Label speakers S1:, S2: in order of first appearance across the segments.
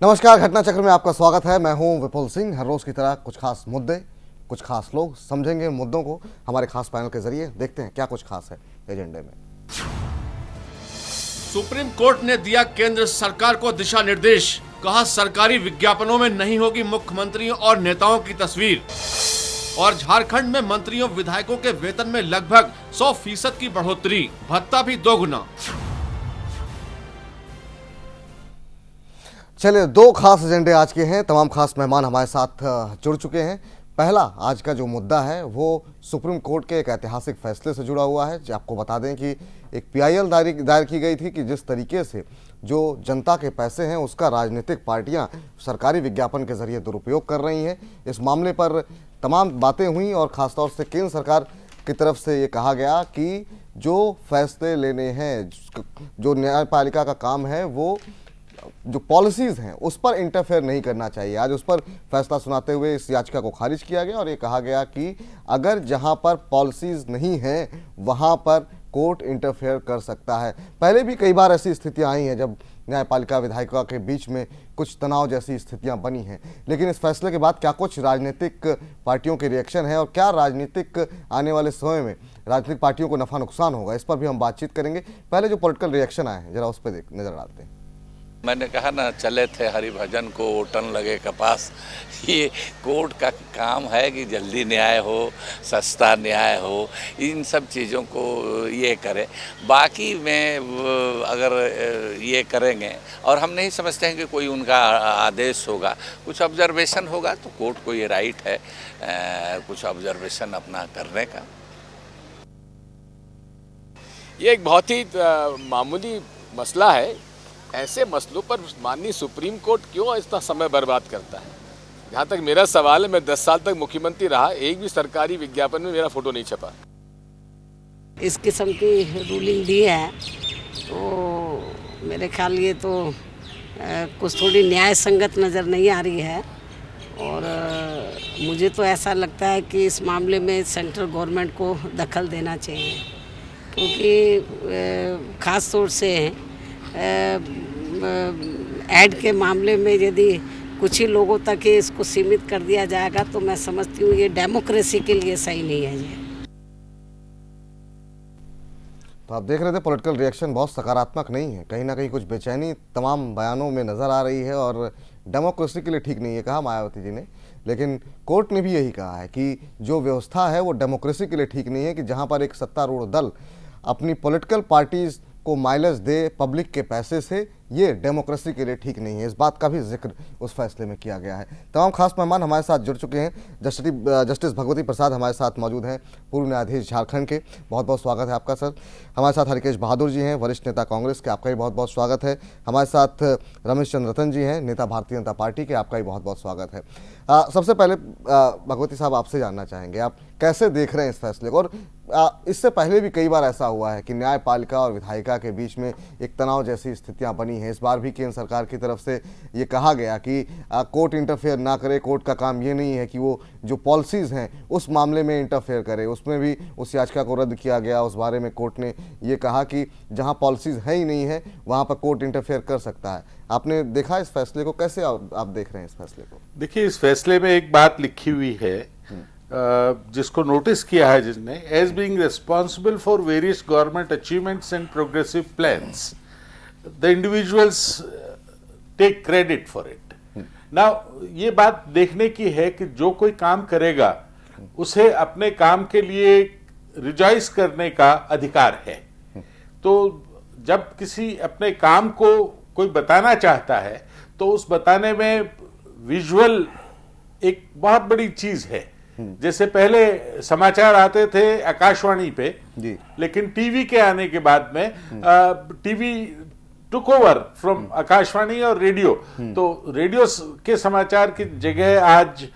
S1: नमस्कार, घटना चक्र में आपका स्वागत है। मैं हूं विपुल सिंह। हर रोज की तरह कुछ खास मुद्दे, कुछ खास लोग, समझेंगे इन मुद्दों को हमारे खास पैनल के जरिए। देखते हैं क्या कुछ खास है एजेंडे में।
S2: सुप्रीम कोर्ट ने दिया केंद्र सरकार को दिशा निर्देश। कहा सरकारी विज्ञापनों में नहीं होगी मुख्यमंत्रियों और नेताओं की तस्वीर। और झारखंड में मंत्रियों विधायकों के वेतन में लगभग 100% की बढ़ोतरी, भत्ता भी दोगुना।
S1: चलिए, दो खास एजेंडे आज के हैं। तमाम खास मेहमान हमारे साथ जुड़ चुके हैं। पहला आज का जो मुद्दा है वो सुप्रीम कोर्ट के एक ऐतिहासिक फैसले से जुड़ा हुआ है। आपको बता दें कि एक PIL दायर की गई थी कि जिस तरीके से जो जनता के पैसे हैं उसका राजनीतिक पार्टियां सरकारी विज्ञापन के जरिए दुरुपयोग कर रही हैं। इस मामले पर तमाम बातें हुई और ख़ासतौर से केंद्र सरकार की तरफ से ये कहा गया कि जो फैसले लेने हैं, जो न्यायपालिका का काम है, वो जो पॉलिसीज़ हैं उस पर इंटरफेयर नहीं करना चाहिए। आज उस पर फैसला सुनाते हुए इस याचिका को खारिज किया गया और ये कहा गया कि अगर जहां पर पॉलिसीज़ नहीं हैं वहां पर कोर्ट इंटरफेयर कर सकता है। पहले भी कई बार ऐसी स्थितियां आई हैं जब न्यायपालिका विधायिका के बीच में कुछ तनाव जैसी स्थितियां बनी हैं। लेकिन इस फैसले के बाद क्या कुछ राजनीतिक पार्टियों के रिएक्शन है और क्या राजनीतिक आने वाले समय में राजनीतिक पार्टियों को नफा नुकसान होगा, इस पर भी हम बातचीत करेंगे। पहले जो पॉलिटिकल रिएक्शन आए हैं जरा उस पर नजर डालते हैं।
S3: मैंने कहा ना, चले थे हरिभजन को ओटन लगे कपास। ये कोर्ट का काम है कि जल्दी न्याय हो, सस्ता न्याय हो, इन सब चीज़ों को ये करे। बाकी में अगर ये करेंगे और हम नहीं समझते हैं कि कोई उनका आदेश होगा, कुछ ऑब्जर्वेशन होगा तो कोर्ट को ये राइट है कुछ ऑब्जर्वेशन अपना करने का।
S4: ये एक बहुत ही मामूली मसला है। ऐसे मसलों पर माननीय सुप्रीम कोर्ट क्यों इतना समय बर्बाद करता है? जहाँ तक मेरा सवाल है, मैं 10 साल तक मुख्यमंत्री रहा, एक भी सरकारी विज्ञापन में मेरा फोटो नहीं छपा।
S5: इस किस्म की रूलिंग दी है तो मेरे ख्याल ये तो कुछ थोड़ी न्याय संगत नज़र नहीं आ रही है। और मुझे तो ऐसा लगता है कि इस मामले में सेंट्रल गवर्नमेंट को दखल देना चाहिए, क्योंकि ख़ास तौर से ऐड के मामले में यदि कुछ ही लोगों तक ही इसको सीमित कर दिया जाएगा तो मैं समझती हूँ ये डेमोक्रेसी के लिए सही नहीं है। ये
S1: तो आप देख रहे थे पॉलिटिकल रिएक्शन बहुत सकारात्मक नहीं है। कहीं ना कहीं कुछ बेचैनी तमाम बयानों में नज़र आ रही है और डेमोक्रेसी के लिए ठीक नहीं है, कहा मायावती जी ने। लेकिन कोर्ट ने भी यही कहा है कि जो व्यवस्था है वो डेमोक्रेसी के लिए ठीक नहीं है, कि जहां पर एक सत्तारूढ़ दल अपनी पॉलिटिकल पार्टीज को माइलेज दे पब्लिक के पैसे से, ये डेमोक्रेसी के लिए ठीक नहीं है। इस बात का भी जिक्र उस फैसले में किया गया है। तमाम खास मेहमान हमारे साथ जुड़ चुके हैं। जस्टिस भगवती प्रसाद हमारे साथ मौजूद हैं, पूर्व न्यायाधीश झारखंड के। बहुत बहुत स्वागत है आपका सर। हमारे साथ हरिकेश बहादुर जी हैं, वरिष्ठ नेता कांग्रेस के, आपका भी बहुत बहुत स्वागत है। हमारे साथ रमेश चंद्र रतन जी हैं, नेता भारतीय जनता पार्टी के, आपका भी बहुत बहुत स्वागत है। सबसे पहले भगवती साहब आपसे जानना चाहेंगे, आप कैसे देख रहे हैं इस फैसले को? और इससे पहले भी कई बार ऐसा हुआ है कि न्यायपालिका और विधायिका के बीच में एक तनाव जैसी स्थितियां बनी हैं। इस बार भी केंद्र सरकार की तरफ से ये कहा गया कि कोर्ट इंटरफेयर ना करे, कोर्ट का काम ये नहीं है कि वो जो पॉलिसीज़ हैं उस मामले में इंटरफेयर करे। उसमें भी उस याचिका को रद्द किया गया। उस बारे में कोर्ट ने ये कहा कि जहाँ पॉलिसीज़ है ही नहीं है वहाँ पर कोर्ट इंटरफेयर कर सकता है। आपने देखा इस फैसले को, कैसे आप देख रहे हैं इस फैसले को?
S6: देखिए, इस फैसले में एक बात लिखी हुई है जिसको नोटिस किया है जिसने, as being responsible for various government achievements and progressive plans the individuals take credit for it. Now ये बात देखने की है कि जो कोई काम करेगा उसे अपने काम के लिए रिजॉइस करने का अधिकार है। तो जब किसी अपने काम को कोई बताना चाहता है तो उस बताने में विजुअल एक बहुत बड़ी चीज है। जैसे पहले समाचार आते थे आकाशवाणी पे जी, लेकिन टीवी के आने के बाद में TV took over from Akashvani और रेडियो। तो रेडियो के समाचार की जगह आज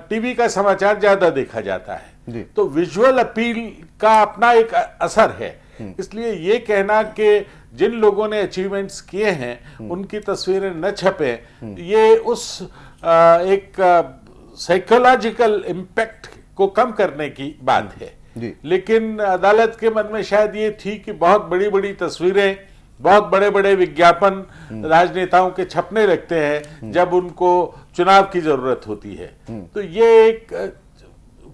S6: टीवी का समाचार ज्यादा देखा जाता है। तो विजुअल अपील का अपना एक असर है। इसलिए ये कहना कि जिन लोगों ने अचीवमेंट्स किए हैं उनकी तस्वीरें न छपे, ये उस एक साइकोलॉजिकल इम्पैक्ट को कम करने की बात है। लेकिन अदालत के मन में शायद ये थी कि बहुत बड़ी बड़ी तस्वीरें बहुत बड़े बड़े विज्ञापन राजनेताओं के छपने लगते हैं जब उनको चुनाव की जरूरत होती है। तो ये एक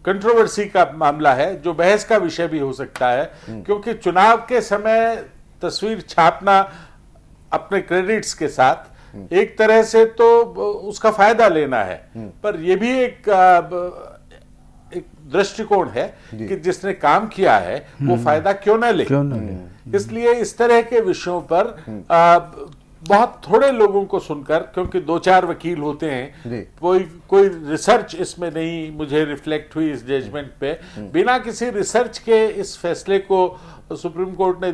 S6: कंट्रोवर्सी का मामला है जो बहस का विषय भी हो सकता है, क्योंकि चुनाव के समय तस्वीर छापना अपने क्रेडिट्स के साथ एक तरह से तो उसका फायदा लेना है, पर यह भी एक दृष्टिकोण है कि जिसने काम किया है वो फायदा क्यों न ले। इसलिए इस तरह के विषयों पर बहुत थोड़े लोगों को सुनकर, क्योंकि 2-4 वकील होते हैं, कोई रिसर्च इसमें नहीं मुझे रिफ्लेक्ट हुई इस जजमेंट पे, बिना किसी रिसर्च के इस फैसले को सुप्रीम कोर्ट ने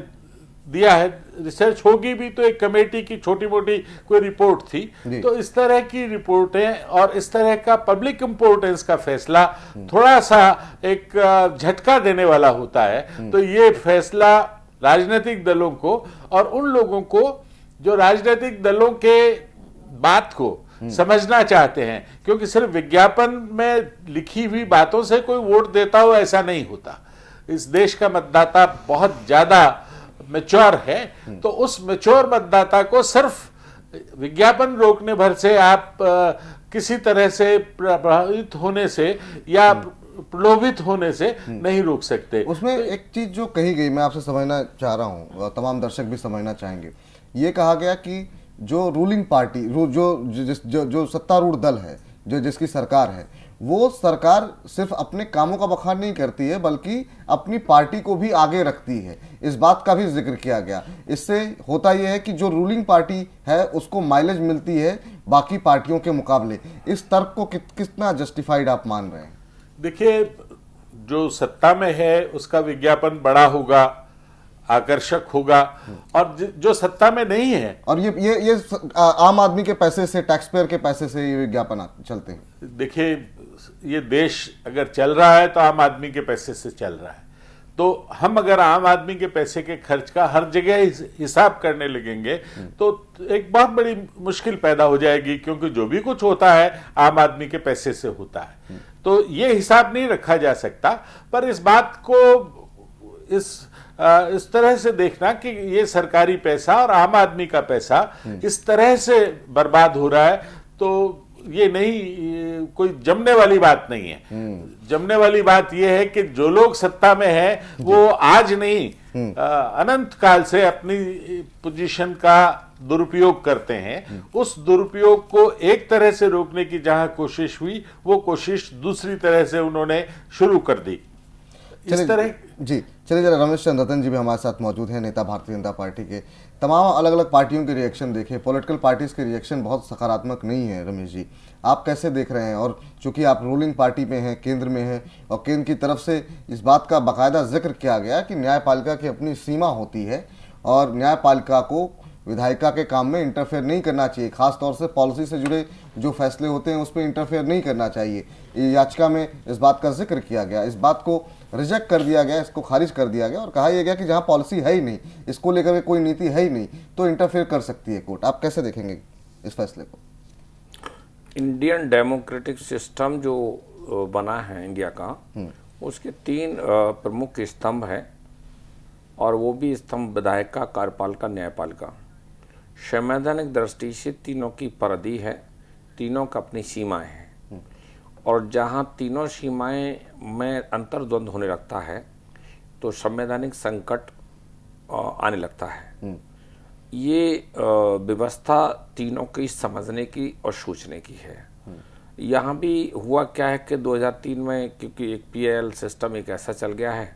S6: दिया है। रिसर्च होगी भी तो एक कमेटी की छोटी मोटी कोई रिपोर्ट थी। तो इस तरह की रिपोर्टें और इस तरह का पब्लिक इंपोर्टेंस का फैसला थोड़ा सा एक झटका देने वाला होता है। तो ये फैसला राजनीतिक दलों को और उन लोगों को जो राजनीतिक दलों के बात को समझना चाहते हैं, क्योंकि सिर्फ विज्ञापन में लिखी हुई बातों से कोई वोट देता हो ऐसा नहीं होता। इस देश का मतदाता बहुत ज्यादा मैच्योर है, तो उस मैच्योर मतदाता को सिर्फ विज्ञापन रोकने भर से आप किसी तरह से प्रभावित होने से या प्रलोभित होने से नहीं रोक सकते।
S1: उसमें एक चीज जो कही गई मैं आपसे समझना चाह रहा हूं, तमाम दर्शक भी समझना चाहेंगे। ये कहा गया कि जो रूलिंग पार्टी जो सत्तारूढ़ दल है, जो जिसकी सरकार है, वो सरकार सिर्फ अपने कामों का बखान नहीं करती है बल्कि अपनी पार्टी को भी आगे रखती है। इस बात का भी जिक्र किया गया। इससे होता यह है कि जो रूलिंग पार्टी है उसको माइलेज मिलती है बाकी पार्टियों के मुकाबले। इस तर्क को कितना जस्टिफाइड आप मान रहे हैं? देखिए,
S6: जो सत्ता में है उसका विज्ञापन बड़ा होगा, आकर्षक होगा, और जो सत्ता में नहीं है,
S1: और ये आम आदमी के पैसे से, टैक्स पेयर के पैसे से ये विज्ञापन चलते हैं।
S6: देखिए, ये देश अगर चल रहा है तो आम आदमी के पैसे से चल रहा है। तो हम अगर आम आदमी के पैसे के खर्च का हर जगह हिसाब करने लगेंगे तो एक बहुत बड़ी मुश्किल पैदा हो जाएगी, क्योंकि जो भी कुछ होता है आम आदमी के पैसे से होता है। तो ये हिसाब नहीं रखा जा सकता। पर इस बात को इस तरह से देखना कि ये सरकारी पैसा और आम आदमी का पैसा इस तरह से बर्बाद हो रहा है, तो ये नहीं, कोई जमने वाली बात नहीं है। जमने वाली बात ये है कि जो लोग सत्ता में हैं वो आज नहीं अनंत काल से अपनी पोजीशन का दुरुपयोग करते हैं। उस दुरुपयोग को एक तरह से रोकने की जहां कोशिश हुई, वो कोशिश दूसरी तरह से उन्होंने शुरू कर दी। इस तरह
S1: जी चलिए जरा रमेश चंद्र रतन जी भी हमारे साथ मौजूद हैं, नेता भारतीय जनता पार्टी के। तमाम अलग अलग पार्टियों के रिएक्शन देखे, पॉलिटिकल पार्टीज के रिएक्शन बहुत सकारात्मक नहीं है। रमेश जी, आप कैसे देख रहे हैं? और चूंकि आप रूलिंग पार्टी में हैं, केंद्र में हैं, और केंद्र की तरफ से इस बात का बाकायदा जिक्र किया गया कि न्यायपालिका की अपनी सीमा होती है और न्यायपालिका को विधायिका के काम में इंटरफेयर नहीं करना चाहिए, खासतौर से पॉलिसी से जुड़े जो फैसले होते हैं उस पर इंटरफेयर नहीं करना चाहिए। याचिका में इस बात का जिक्र किया गया, इस बात को रिजेक्ट कर दिया गया, इसको खारिज कर दिया गया और कहा यह गया कि जहां पॉलिसी है ही नहीं, इसको लेकर के कोई नीति है ही नहीं, तो इंटरफेयर कर सकती है कोर्ट। आप कैसे देखेंगे इस फैसले को?
S7: इंडियन डेमोक्रेटिक सिस्टम जो बना है इंडिया का, उसके 3 प्रमुख स्तंभ हैं, और वो भी स्तंभ विधायिका, कार्यपालिका, न्यायपालिका। संवैधानिक दृष्टि से तीनों की परिधि है, तीनों का अपनी सीमाएं हैं, और जहां तीनों सीमाएं में अंतर्द्वंद होने लगता है तो संवैधानिक संकट आने लगता है। ये व्यवस्था तीनों की समझने की और सोचने की है। यहाँ भी हुआ क्या है कि 2003 में, क्योंकि एक PIL सिस्टम एक ऐसा चल गया है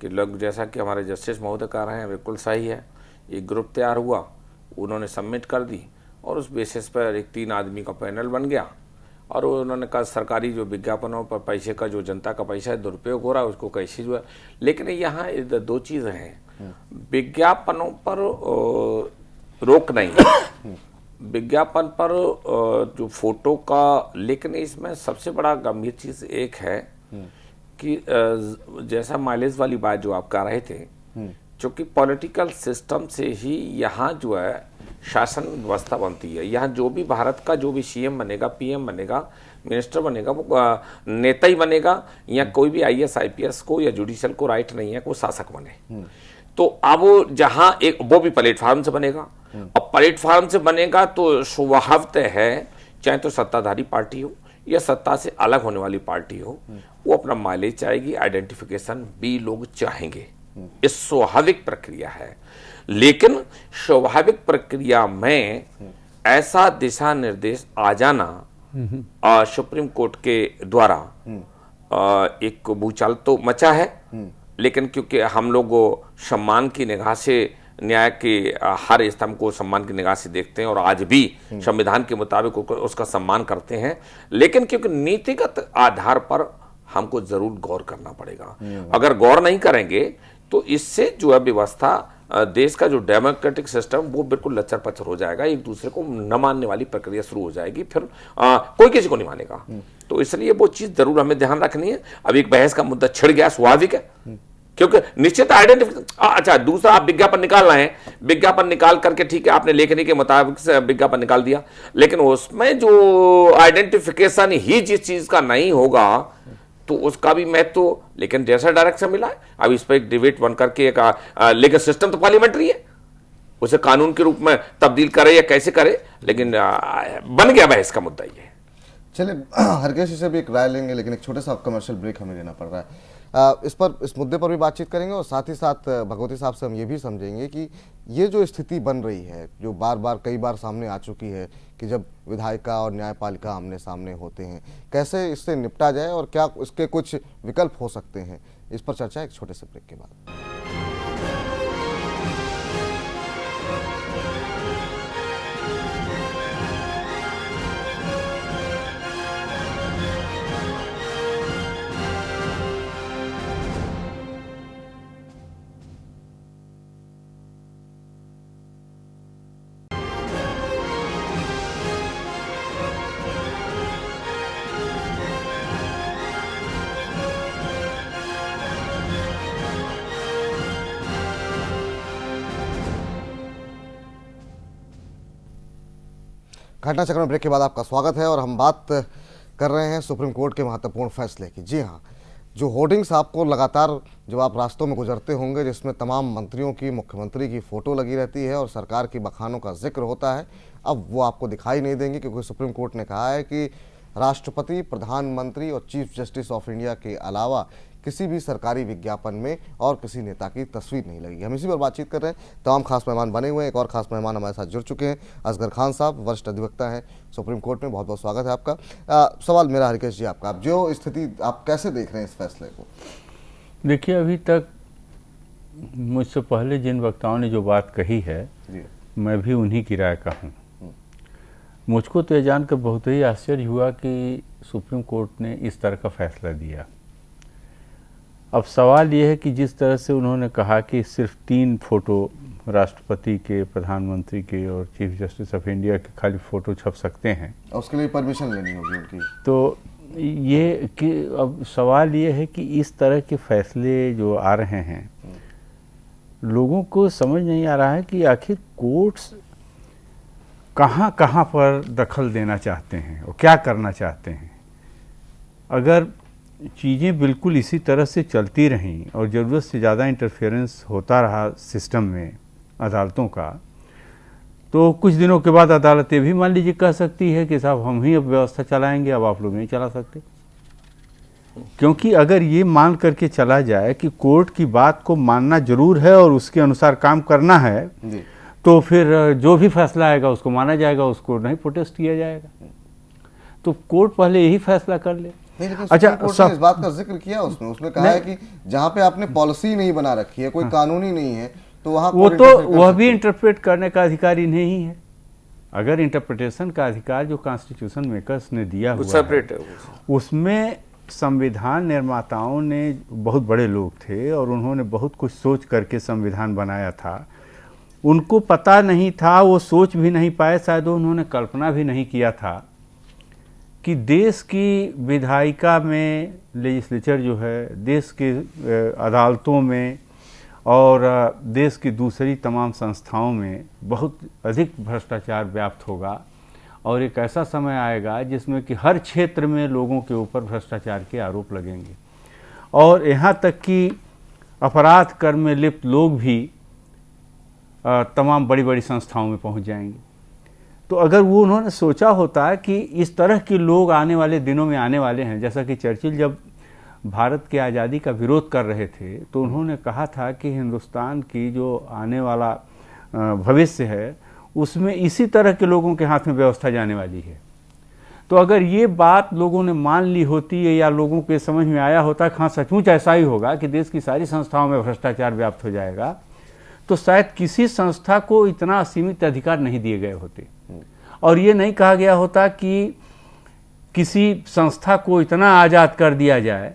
S7: कि लोग, जैसा कि हमारे जस्टिस महोदय कह रहे हैं, बिल्कुल सही है, एक ग्रुप तैयार हुआ, उन्होंने सबमिट कर दी, और उस बेसिस पर एक 3 आदमी का पैनल बन गया, और उन्होंने कहा सरकारी जो विज्ञापनों पर पैसे का, जो जनता का पैसा है दुरुपयोग हो रहा है, उसको कैसे जो है। लेकिन यहाँ 2 चीज़ें हैं, विज्ञापनों पर रोक नहीं है, विज्ञापन पर जो फोटो का, लेकिन इसमें सबसे बड़ा गंभीर चीज़ एक है कि जैसा माइलेज वाली बात जो आप कर रहे थे, क्योंकि पॉलिटिकल सिस्टम से ही यहाँ जो है शासन व्यवस्था बनती है। यहाँ जो भी भारत का जो भी CM बनेगा, PM बनेगा, मिनिस्टर बनेगा, वो नेता ही बनेगा, या कोई भी IAS IPS को या जुडिशियल को राइट नहीं है कि वो शासक बने। तो अब जहां एक वो भी प्लेटफॉर्म से बनेगा, अब प्लेटफॉर्म से बनेगा तो स्वभावतः है, चाहे तो सत्ताधारी पार्टी हो या सत्ता से अलग होने वाली पार्टी हो, वो अपना माइलेज चाहेगी, आइडेंटिफिकेशन भी लोग चाहेंगे। ये स्वाभाविक प्रक्रिया है, लेकिन स्वाभाविक प्रक्रिया में ऐसा दिशा निर्देश आ जाना सुप्रीम कोर्ट के द्वारा एक भूचाल तो मचा है, लेकिन क्योंकि हम लोग सम्मान की निगाह से न्याय के हर स्तंभ को सम्मान की निगाह से देखते हैं और आज भी संविधान के मुताबिक उसका सम्मान करते हैं, लेकिन क्योंकि नीतिगत आधार पर हमको जरूर गौर करना पड़ेगा। अगर गौर नहीं करेंगे तो इससे जो है व्यवस्था, देश का जो डेमोक्रेटिक सिस्टम वो बिल्कुल लच्चर पच्चर हो जाएगा, एक दूसरे को न मानने वाली प्रक्रिया शुरू हो जाएगी, फिर कोई किसी को नहीं मानेगा। तो इसलिए वो चीज जरूर हमें ध्यान रखनी है। अब एक बहस का मुद्दा छिड़ गया, स्वाभाविक है, क्योंकि निश्चित आइडेंटिफिकेशन। अच्छा, दूसरा आप विज्ञापन निकाल रहे हैं, विज्ञापन निकाल करके ठीक है आपने लेखनी के मुताबिक से विज्ञापन निकाल दिया, लेकिन उसमें जो आइडेंटिफिकेशन ही जिस चीज का नहीं होगा तो उसका भी महत्व तो, लेकिन जैसा डायरेक्शन मिला है अब इस पर एक डिबेट बन करके एक लेकिन सिस्टम तो पार्लियामेंट्री है, उसे कानून के रूप में तब्दील करे या कैसे करे, लेकिन बन गया बहस का मुद्दा ये।
S1: चलिए हरकेश से भी एक राय लेंगे, लेकिन एक छोटा सा कमर्शियल ब्रेक हमें लेना पड़ रहा है। इस मुद्दे पर भी बातचीत करेंगे और साथ ही साथ भगवती साहब से हम ये भी समझेंगे कि ये जो स्थिति बन रही है, जो कई बार सामने आ चुकी है कि जब विधायिका और न्यायपालिका आमने सामने होते हैं, कैसे इससे निपटा जाए और क्या इसके कुछ विकल्प हो सकते हैं, इस पर चर्चा एक छोटे से ब्रेक के बाद। घटना चक्र में ब्रेक के बाद आपका स्वागत है और हम बात कर रहे हैं सुप्रीम कोर्ट के महत्वपूर्ण फैसले की। जी हाँ, जो होर्डिंग्स आपको लगातार जब आप रास्तों में गुजरते होंगे, जिसमें तमाम मंत्रियों की, मुख्यमंत्री की फ़ोटो लगी रहती है और सरकार की बखानों का जिक्र होता है, अब वो आपको दिखाई नहीं देंगे, क्योंकि सुप्रीम कोर्ट ने कहा है कि राष्ट्रपति, प्रधानमंत्री और चीफ जस्टिस ऑफ इंडिया के अलावा किसी भी सरकारी विज्ञापन में और किसी नेता की तस्वीर नहीं लगी। हम इसी पर बातचीत कर रहे हैं, तमाम खास मेहमान बने हुए हैं। एक और खास मेहमान हमारे साथ जुड़ चुके हैं, असगर खान साहब, वरिष्ठ अधिवक्ता हैं सुप्रीम कोर्ट में। बहुत बहुत स्वागत है आपका। सवाल मेरा हरकेश जी आपका, आप जो स्थिति आप कैसे देख रहे हैं इस फैसले को?
S8: देखिए, अभी तक मुझसे पहले जिन वक्ताओं ने जो बात कही है, मैं भी उन्हीं की राय का हूँ। मुझको तो यह जानकर बहुत ही आश्चर्य हुआ कि सुप्रीम कोर्ट ने इस तरह का फैसला दिया। अब सवाल ये है कि जिस तरह से उन्होंने कहा कि सिर्फ 3 फोटो राष्ट्रपति के, प्रधानमंत्री के और चीफ जस्टिस ऑफ इंडिया के खाली फोटो छप सकते हैं,
S1: उसके लिए परमिशन लेनी होगी उनकी।
S8: तो ये कि अब सवाल ये है कि इस तरह के फैसले जो आ रहे हैं, लोगों को समझ नहीं आ रहा है कि आखिर कोर्ट्स कहाँ कहाँ पर दखल देना चाहते हैं और क्या करना चाहते हैं। अगर चीज़ें बिल्कुल इसी तरह से चलती रहीं और ज़रूरत से ज़्यादा इंटरफेरेंस होता रहा सिस्टम में अदालतों का, तो कुछ दिनों के बाद अदालतें भी मान लीजिए कह सकती है कि साहब हम ही अब व्यवस्था चलाएंगे, अब आप लोग नहीं चला सकते। क्योंकि अगर ये मान करके चला जाए कि कोर्ट की बात को मानना जरूर है और उसके अनुसार काम करना है, तो फिर जो भी फैसला आएगा उसको माना जाएगा, उसको नहीं प्रोटेस्ट किया जाएगा। तो कोर्ट पहले यही फैसला कर ले।
S1: अच्छा, इस बात का जिक्र किया उसने कहा है कि जहाँ पे आपने पॉलिसी नहीं बना रखी है, कोई कानूनी नहीं है, तो वहाँ
S8: वह भी इंटरप्रेट करने का अधिकारी नहीं है। अगर इंटरप्रिटेशन का अधिकार जो कॉन्स्टिट्यूशन मेकर्स ने दिया हुआ है, उसमें संविधान निर्माताओं ने बहुत बड़े लोग थे और उन्होंने बहुत कुछ सोच करके संविधान बनाया था। उनको पता नहीं था, वो सोच भी नहीं पाए, शायद उन्होंने कल्पना भी नहीं किया था कि देश की विधायिका में, लेजिस्लेचर जो है, देश के अदालतों में और देश की दूसरी तमाम संस्थाओं में बहुत अधिक भ्रष्टाचार व्याप्त होगा और एक ऐसा समय आएगा जिसमें कि हर क्षेत्र में लोगों के ऊपर भ्रष्टाचार के आरोप लगेंगे। और यहाँ तक कि अपराध कर्म में लिप्त लोग भी तमाम बड़ी बड़ी संस्थाओं में पहुंच जाएंगे। तो अगर वो उन्होंने सोचा होता कि इस तरह के लोग आने वाले दिनों में आने वाले हैं, जैसा कि चर्चिल जब भारत की आज़ादी का विरोध कर रहे थे तो उन्होंने कहा था कि हिंदुस्तान की जो आने वाला भविष्य है उसमें इसी तरह के लोगों के हाथ में व्यवस्था जाने वाली है। तो अगर ये बात लोगों ने मान ली होती है या लोगों के समझ में आया होता कि हाँ सचमुच ऐसा ही होगा कि देश की सारी संस्थाओं में भ्रष्टाचार व्याप्त हो जाएगा, तो शायद किसी संस्था को इतना असीमित अधिकार नहीं दिए गए होते और ये नहीं कहा गया होता कि किसी संस्था को इतना आज़ाद कर दिया जाए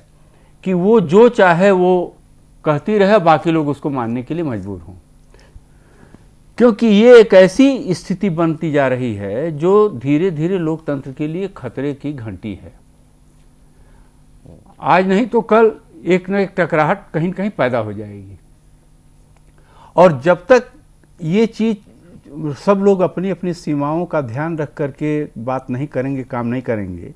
S8: कि वो जो चाहे वो कहती रहे, बाकी लोग उसको मानने के लिए मजबूर हों। क्योंकि ये एक ऐसी स्थिति बनती जा रही है जो धीरे धीरे लोकतंत्र के लिए खतरे की घंटी है। आज नहीं तो कल एक न एक टकराहट कहीं न कहीं पैदा हो जाएगी और जब तक ये चीज सब लोग अपनी अपनी सीमाओं का ध्यान रख करके बात नहीं करेंगे, काम नहीं करेंगे,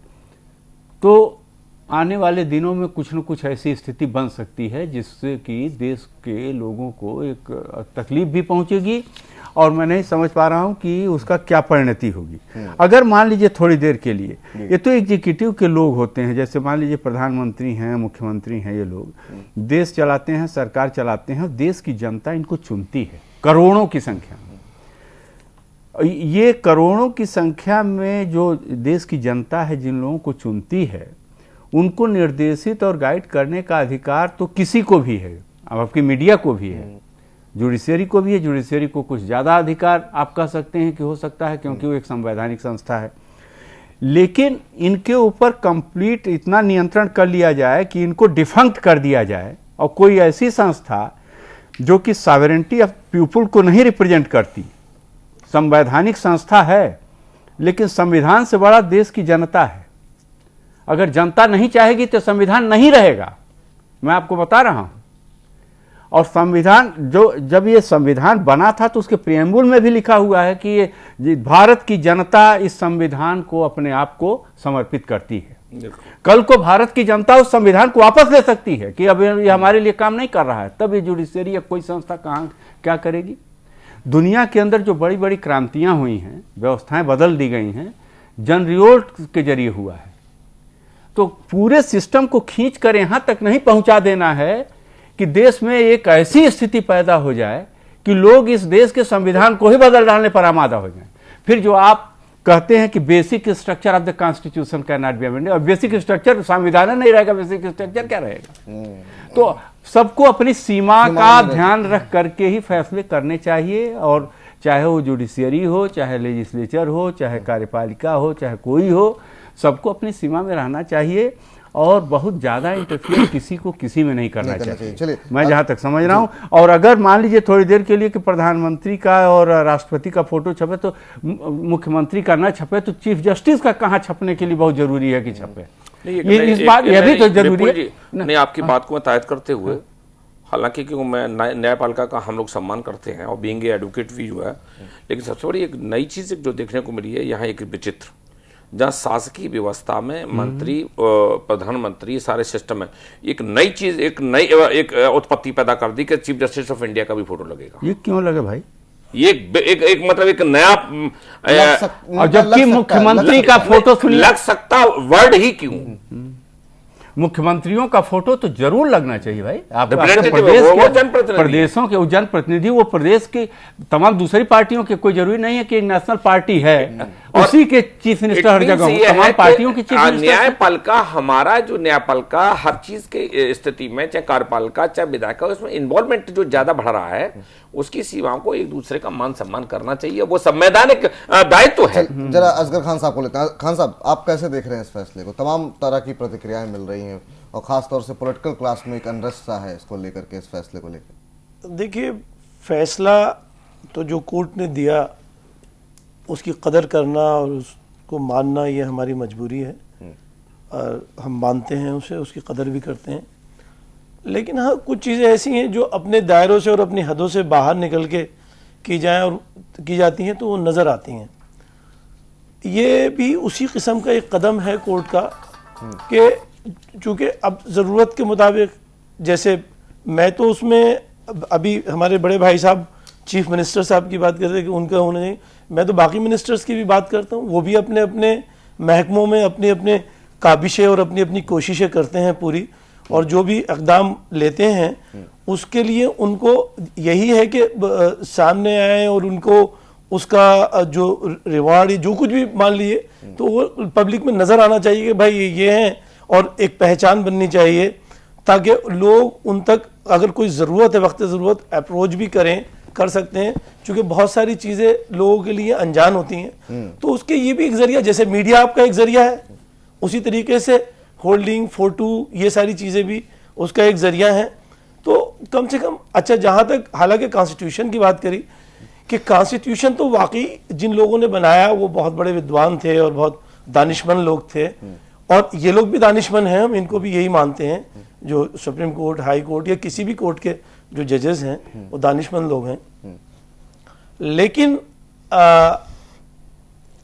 S8: तो आने वाले दिनों में कुछ न कुछ ऐसी स्थिति बन सकती है जिससे कि देश के लोगों को एक तकलीफ भी पहुंचेगी और मैं नहीं समझ पा रहा हूं कि उसका क्या परिणति होगी। अगर मान लीजिए थोड़ी देर के लिए, ये तो एग्जीक्यूटिव के लोग होते हैं, जैसे मान लीजिए प्रधानमंत्री हैं, मुख्यमंत्री हैं, ये लोग देश चलाते हैं, सरकार चलाते हैं, देश की जनता इनको चुनती है करोड़ों की संख्या में। ये करोड़ों की संख्या में जो देश की जनता है जिन लोगों को चुनती है, उनको निर्देशित और गाइड करने का अधिकार तो किसी को भी है। अब आपकी मीडिया को भी है, जुडिशरी को भी है। जुडिशरी को कुछ ज़्यादा अधिकार आप कह सकते हैं कि हो सकता है क्योंकि वो एक संवैधानिक संस्था है, लेकिन इनके ऊपर कंप्लीट इतना नियंत्रण कर लिया जाए कि इनको डिफंक्ट कर दिया जाए और कोई ऐसी संस्था जो कि सॉवरेनिटी ऑफ पीपुल को नहीं रिप्रेजेंट करती, संवैधानिक संस्था है लेकिन संविधान से बड़ा देश की जनता है। अगर जनता नहीं चाहेगी तो संविधान नहीं रहेगा, मैं आपको बता रहा हूं। और संविधान जब ये संविधान बना था तो उसके प्रियम्बुल में भी लिखा हुआ है कि ये भारत की जनता इस संविधान को अपने आप को समर्पित करती है। कल को भारत की जनता उस संविधान को वापस ले सकती है कि अब ये हमारे लिए काम नहीं कर रहा है, तब ये जुडिशरी या कोई संस्था कहाँ क्या करेगी। दुनिया के अंदर जो बड़ी बड़ी क्रांतियां हुई हैं, व्यवस्थाएं बदल दी गई हैं, जन रिवोल्ट के जरिए हुआ है। तो पूरे सिस्टम को खींच कर यहां तक नहीं पहुंचा देना है कि देश में एक ऐसी स्थिति पैदा हो जाए कि लोग इस देश के संविधान को ही बदल डालने पर आमादा हो जाएं। फिर जो आप कहते हैं कि basic structure of the constitution can not be amended, और बेसिक स्ट्रक्चर संविधान नहीं रहेगा, बेसिक स्ट्रक्चर क्या रहेगा। तो सबको अपनी सीमा का ध्यान रख करके ही फैसले करने चाहिए, और चाहे वो जुडिशियरी हो, चाहे लेजिस्लेचर हो, चाहे कार्यपालिका हो, चाहे कोई हो, सबको अपनी सीमा में रहना चाहिए और बहुत ज्यादा इंटरफियर किसी को किसी में नहीं करना चाहिए, मैं जहां तक समझ रहा हूं। और अगर मान लीजिए थोड़ी देर के लिए कि प्रधानमंत्री का और राष्ट्रपति का फोटो छपे तो मुख्यमंत्री का ना छपे, तो चीफ जस्टिस का कहां छपने के लिए बहुत जरूरी है कि छपे। ये इस बात यह भी तो जरूरी है।
S7: नहीं, आपकी बात को मैं तायद करते हुए, हालांकि क्योंकि मैं न्यायपालिका का हम लोग सम्मान करते हैं और बीइंग एडवोकेट भी जो है, लेकिन सबसे बड़ी एक नई चीज जो देखने को मिली है यहाँ, एक विचित्र, जहाँ शासकीय व्यवस्था में मंत्री, प्रधानमंत्री, सारे सिस्टम में एक नई चीज, एक उत्पत्ति पैदा कर दी कि चीफ जस्टिस ऑफ इंडिया का भी फोटो लगेगा।
S8: ये क्यों लगे भाई?
S7: ये एक मतलब एक नया,
S8: और जबकि मुख्यमंत्री का फोटो
S7: लग सकता, वर्ड ही क्यों,
S8: मुख्यमंत्रियों का फोटो तो जरूर लगना चाहिए भाई। आप प्रदेशों के जनप्रतिनिधि, वो प्रदेश की तमाम दूसरी पार्टियों के, कोई जरूरी नहीं है कि नेशनल पार्टी है उसी के चीफ मिनिस्टर हर जगह, तमाम पार्टियों के चीफ मिनिस्टर।
S7: न्यायपालिका, हमारा जो न्यायपालिका हर चीज के स्थिति में, चाहे कार्यपालिका चाहे विधायिका, उसमें इन्वॉल्वमेंट जो ज्यादा बढ़ रहा है, उसकी सीमाओं को एक दूसरे का मान सम्मान करना चाहिए, वो संवैधानिक दायित्व है।
S1: जरा असगर खान साहब को लेते हैं। खान साहब, आप कैसे देख रहे हैं इस फैसले को? तमाम तरह की प्रतिक्रियाएं मिल रही हैं और खासतौर से पॉलिटिकल क्लास में एक अनरेस्ट सा है इसको लेकर के, इस फैसले को लेकर।
S9: देखिए, फैसला तो जो कोर्ट ने दिया उसकी कदर करना और उसको मानना, ये हमारी मजबूरी है और हम मानते हैं उसे, उसकी कदर भी करते हैं। लेकिन हाँ, कुछ चीज़ें ऐसी हैं जो अपने दायरों से और अपनी हदों से बाहर निकल के की जाएं और की जाती हैं तो वो नज़र आती हैं। ये भी उसी किस्म का एक कदम है कोर्ट का कि चूँकि अब ज़रूरत के मुताबिक, जैसे मैं तो उसमें अभी हमारे बड़े भाई साहब चीफ मिनिस्टर साहब की बात करते हैं कि उनका होना चाहिए, मैं तो बाकी मिनिस्टर्स की भी बात करता हूँ, वो भी अपने अपने महकमों में अपने अपने काबिशें और अपनी अपनी कोशिशें करते हैं पूरी, और जो भी इक़दाम लेते हैं उसके लिए उनको यही है कि सामने आए और उनको उसका जो रिवार्ड जो कुछ भी मान लिए तो वो पब्लिक में नज़र आना चाहिए कि भाई ये हैं, और एक पहचान बननी चाहिए ताकि लोग उन तक अगर कोई ज़रूरत है, वक्त ज़रूरत अप्रोच भी कर सकते हैं, क्योंकि बहुत सारी चीज़ें लोगों के लिए अनजान होती हैं। तो उसके ये भी एक ज़रिया, जैसे मीडिया आपका एक ज़रिया है, उसी तरीके से होल्डिंग फोटो ये सारी चीज़ें भी उसका एक ज़रिया है। तो कम से कम अच्छा, जहाँ तक हालांकि कॉन्स्टिट्यूशन की बात करी कि कॉन्स्टिट्यूशन तो वाकई जिन लोगों ने बनाया वो बहुत बड़े विद्वान थे और बहुत दानिशमंद लोग थे, और ये लोग भी दानिशमंद हैं, हम इनको भी यही मानते हैं, जो सुप्रीम कोर्ट, हाई कोर्ट या किसी भी कोर्ट के जो जजेस हैं वो दानिशमंद लोग हैं। लेकिन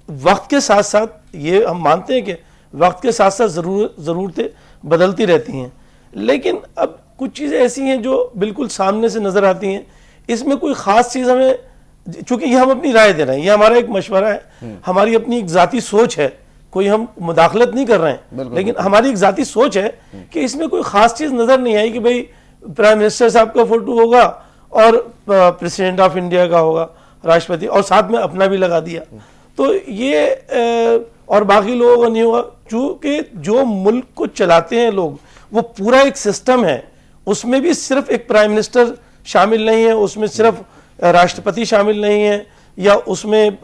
S9: वक्त के साथ साथ ये हम मानते हैं कि वक्त के साथ साथ ज़रूरतें बदलती रहती हैं, लेकिन अब कुछ चीज़ें ऐसी हैं जो बिल्कुल सामने से नज़र आती हैं, इसमें कोई ख़ास चीज़ हमें, चूंकि ये हम अपनी राय दे रहे हैं, ये हमारा एक मशवरा है, हमारी अपनी एक ज़ाती सोच है, कोई हम मुदाखलत नहीं कर रहे हैं, लेकिन हमारी एक ज़ाती सोच है कि इसमें कोई ख़ास चीज़ नज़र नहीं आई कि भाई प्राइम मिनिस्टर साहब का फोटो होगा और प्रेसिडेंट ऑफ इंडिया का होगा, राष्ट्रपति, और साथ में अपना भी लगा दिया, तो ये और बाकी लोगों का नहीं होगा। चूंकि जो मुल्क को चलाते हैं लोग, वो पूरा एक सिस्टम है, उसमें भी सिर्फ एक प्राइम मिनिस्टर शामिल नहीं है, उसमें सिर्फ राष्ट्रपति शामिल नहीं है, या उसमें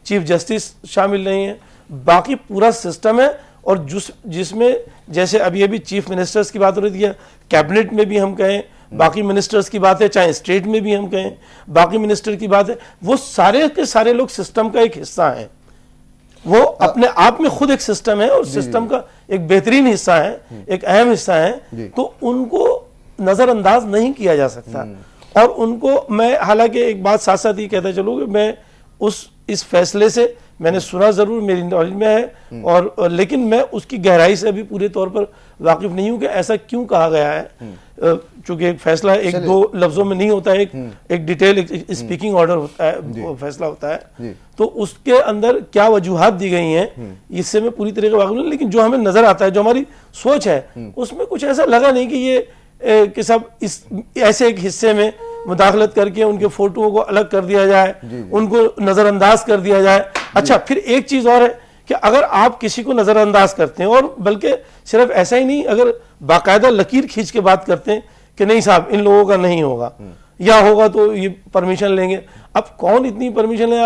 S9: चीफ जस्टिस शामिल नहीं है, बाकी पूरा सिस्टम है। और जिसमें जैसे अभी अभी चीफ मिनिस्टर्स की बात हो रही थी, कैबिनेट में भी हम कहें, बाकी मिनिस्टर्स की बात है, चाहे स्टेट में भी हम कहें, बाकी मिनिस्टर की बात है, वो सारे के सारे लोग सिस्टम का एक हिस्सा हैं, वो अपने आप में खुद एक सिस्टम है और सिस्टम का एक बेहतरीन हिस्सा है, एक अहम हिस्सा है, तो उनको नजरअंदाज नहीं किया जा सकता। और उनको मैं हालांकि एक बात साथ साथ ही कहता चलूँ कि मैं इस फैसले से मैंने सुना जरूर, मेरी नॉलेज में है, और लेकिन मैं उसकी गहराई से अभी पूरे तौर पर वाकिफ नहीं हूं कि ऐसा क्यों कहा गया है, चूंकि एक फैसला एक दो लफ्जों में नहीं होता है, एक डिटेल, एक स्पीकिंग ऑर्डर होता है, फैसला होता है, तो उसके अंदर क्या वजूहात दी गई हैं इससे मैं पूरी तरह से वाकिफ नहीं, लेकिन जो हमें नजर आता है, जो हमारी सोच है, उसमें कुछ ऐसा लगा नहीं कि ये कि सब इस ऐसे एक हिस्से में मुदाखलत करके उनके फोटोओं को अलग कर दिया जाए, उनको नजरअंदाज कर दिया जाए। अच्छा, फिर एक चीज और है कि अगर आप किसी को नजरअंदाज करते हैं, और बल्कि सिर्फ ऐसा ही नहीं, अगर बाकायदा लकीर खींच के बात करते हैं कि नहीं साहब इन लोगों का नहीं होगा, या होगा तो ये परमिशन लेंगे, अब कौन इतनी परमिशन ले,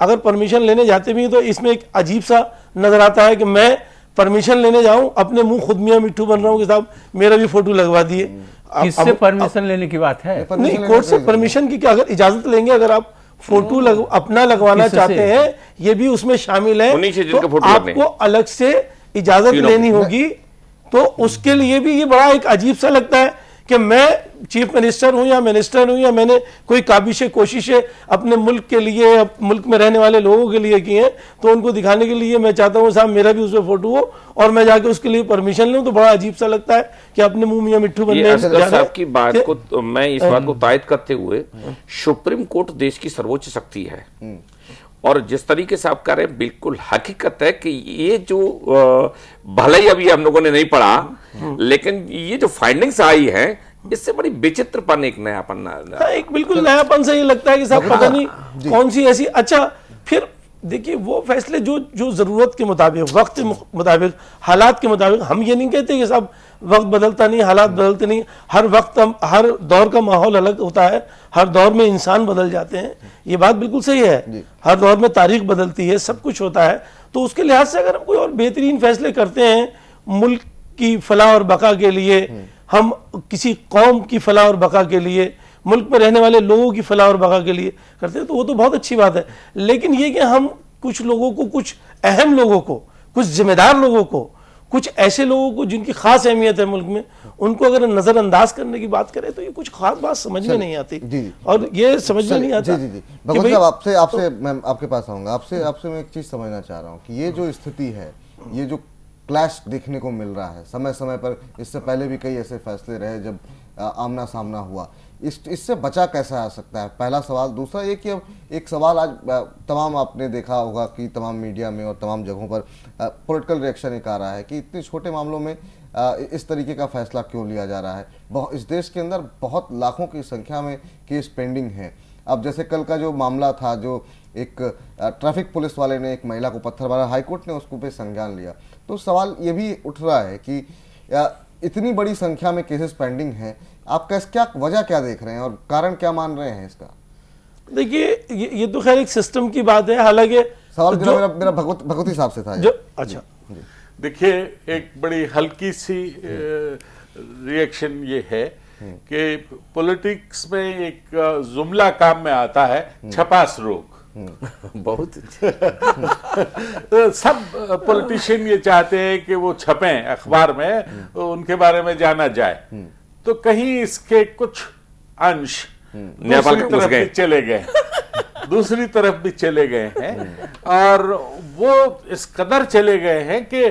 S9: अगर परमिशन लेने जाते भी तो इसमें एक अजीब सा नजर आता है कि मैं परमिशन लेने जाऊं, अपने मुंह खुद मियां मिट्ठू बन रहा हूं कि साहब मेरा भी फोटो लगवा दिए।
S8: किससे परमिशन लेने की बात है?
S9: नहीं, कोर्ट से परमिशन की, अगर इजाजत लेंगे, अगर आप फोटो अपना लगवाना चाहते हैं, ये भी उसमें शामिल है, तो आपको अलग से इजाजत लेनी होगी। तो उसके लिए भी ये बड़ा एक अजीब सा लगता है कि मैं चीफ मिनिस्टर हूं या मिनिस्टर हूं, या मैंने कोई कोशिशें अपने मुल्क के लिए, मुल्क में रहने वाले लोगों के लिए की हैं, तो उनको दिखाने के लिए मैं चाहता हूं साहब मेरा भी उसमें फोटो हो और मैं जाके उसके लिए परमिशन लूं, तो बड़ा अजीब सा लगता है कि अपने मुंह मियां मिट्ठू बनने
S7: साहब की बात को तो मैं इस बात को तायद करते हुए, सुप्रीम कोर्ट देश की सर्वोच्च शक्ति है, और जिस तरीके से आप कह रहे हैं बिल्कुल हकीकत है कि ये जो भले ही अभी हम लोगों ने नहीं पढ़ा, लेकिन ये जो फाइंडिंग्स आई है, इससे बड़ी विचित्रपन, एक नयापन,
S9: एक बिल्कुल नयापन से ये लगता है कि साहब पता नहीं कौन सी ऐसी। अच्छा, फिर देखिए वो फैसले जो जरूरत के मुताबिक, वक्त के मुताबिक, हालात के मुताबिक, हम ये नहीं कहते कि साहब वक्त बदलता नहीं, हालात बदलते नहीं, हर वक्त हर दौर का माहौल अलग होता है, हर दौर में इंसान बदल जाते हैं, ये बात बिल्कुल सही है, हर दौर में तारीख बदलती है, सब कुछ होता है। तो उसके लिहाज से अगर हम कोई और बेहतरीन फैसले करते हैं मुल्क की फलाह और बका के लिए, हम किसी कौम की फलाह और बका के लिए, मुल्क में रहने वाले लोगों की फलाह और बका के लिए करते हैं, तो वो तो बहुत अच्छी बात है। लेकिन ये कि हम कुछ लोगों को, कुछ अहम लोगों को, कुछ जिम्मेदार लोगों को, कुछ ऐसे लोगों को जिनकी खास अहमियत है मुल्क में, उनको अगर नजरअंदाज करने की बात करें तो ये कुछ खास बात समझ में नहीं आती। और ये समझ में नहीं आता।
S1: भगवत साहब, आपसे मैं आपके पास आऊंगा, आपसे मैं एक चीज समझना चाह रहा हूँ कि ये जो स्थिति है, ये जो क्लैश देखने को मिल रहा है समय समय पर, इससे पहले भी कई ऐसे फैसले रहे जब आमना सामना हुआ, इससे बचा कैसे आ सकता है, पहला सवाल। दूसरा ये कि अब एक सवाल आज तमाम आपने देखा होगा कि तमाम मीडिया में और तमाम जगहों पर पॉलिटिकल रिएक्शन एक आ रहा है कि इतने छोटे मामलों में इस तरीके का फैसला क्यों लिया जा रहा है। इस देश के अंदर बहुत लाखों की संख्या में केस पेंडिंग है। अब जैसे कल का जो मामला था, जो एक ट्रैफिक पुलिस वाले ने एक महिला को पत्थर मारा, हाईकोर्ट ने उसको पे संज्ञान लिया। तो सवाल ये भी उठ रहा है कि इतनी बड़ी संख्या में केसेस पेंडिंग हैं, आप क्या वजह क्या देख रहे हैं और कारण क्या मान रहे हैं इसका?
S9: देखिए ये तो खैर एक सिस्टम की बात है, हालांकि
S1: सवाल मेरा भगवती साहब से था
S9: जो अच्छा
S6: देखिए, एक बड़ी हल्की सी रिएक्शन ये है कि पॉलिटिक्स में एक जुमला काम में आता है, छपास रोग।
S7: बहुत
S6: सब पॉलिटिशियन ये चाहते हैं कि वो छपें अखबार में, उनके बारे में जाना जाए। तो कहीं इसके कुछ अंश दूसरी तरफ भी चले गए, दूसरी तरफ भी चले गए हैं, और वो इस कदर चले गए हैं कि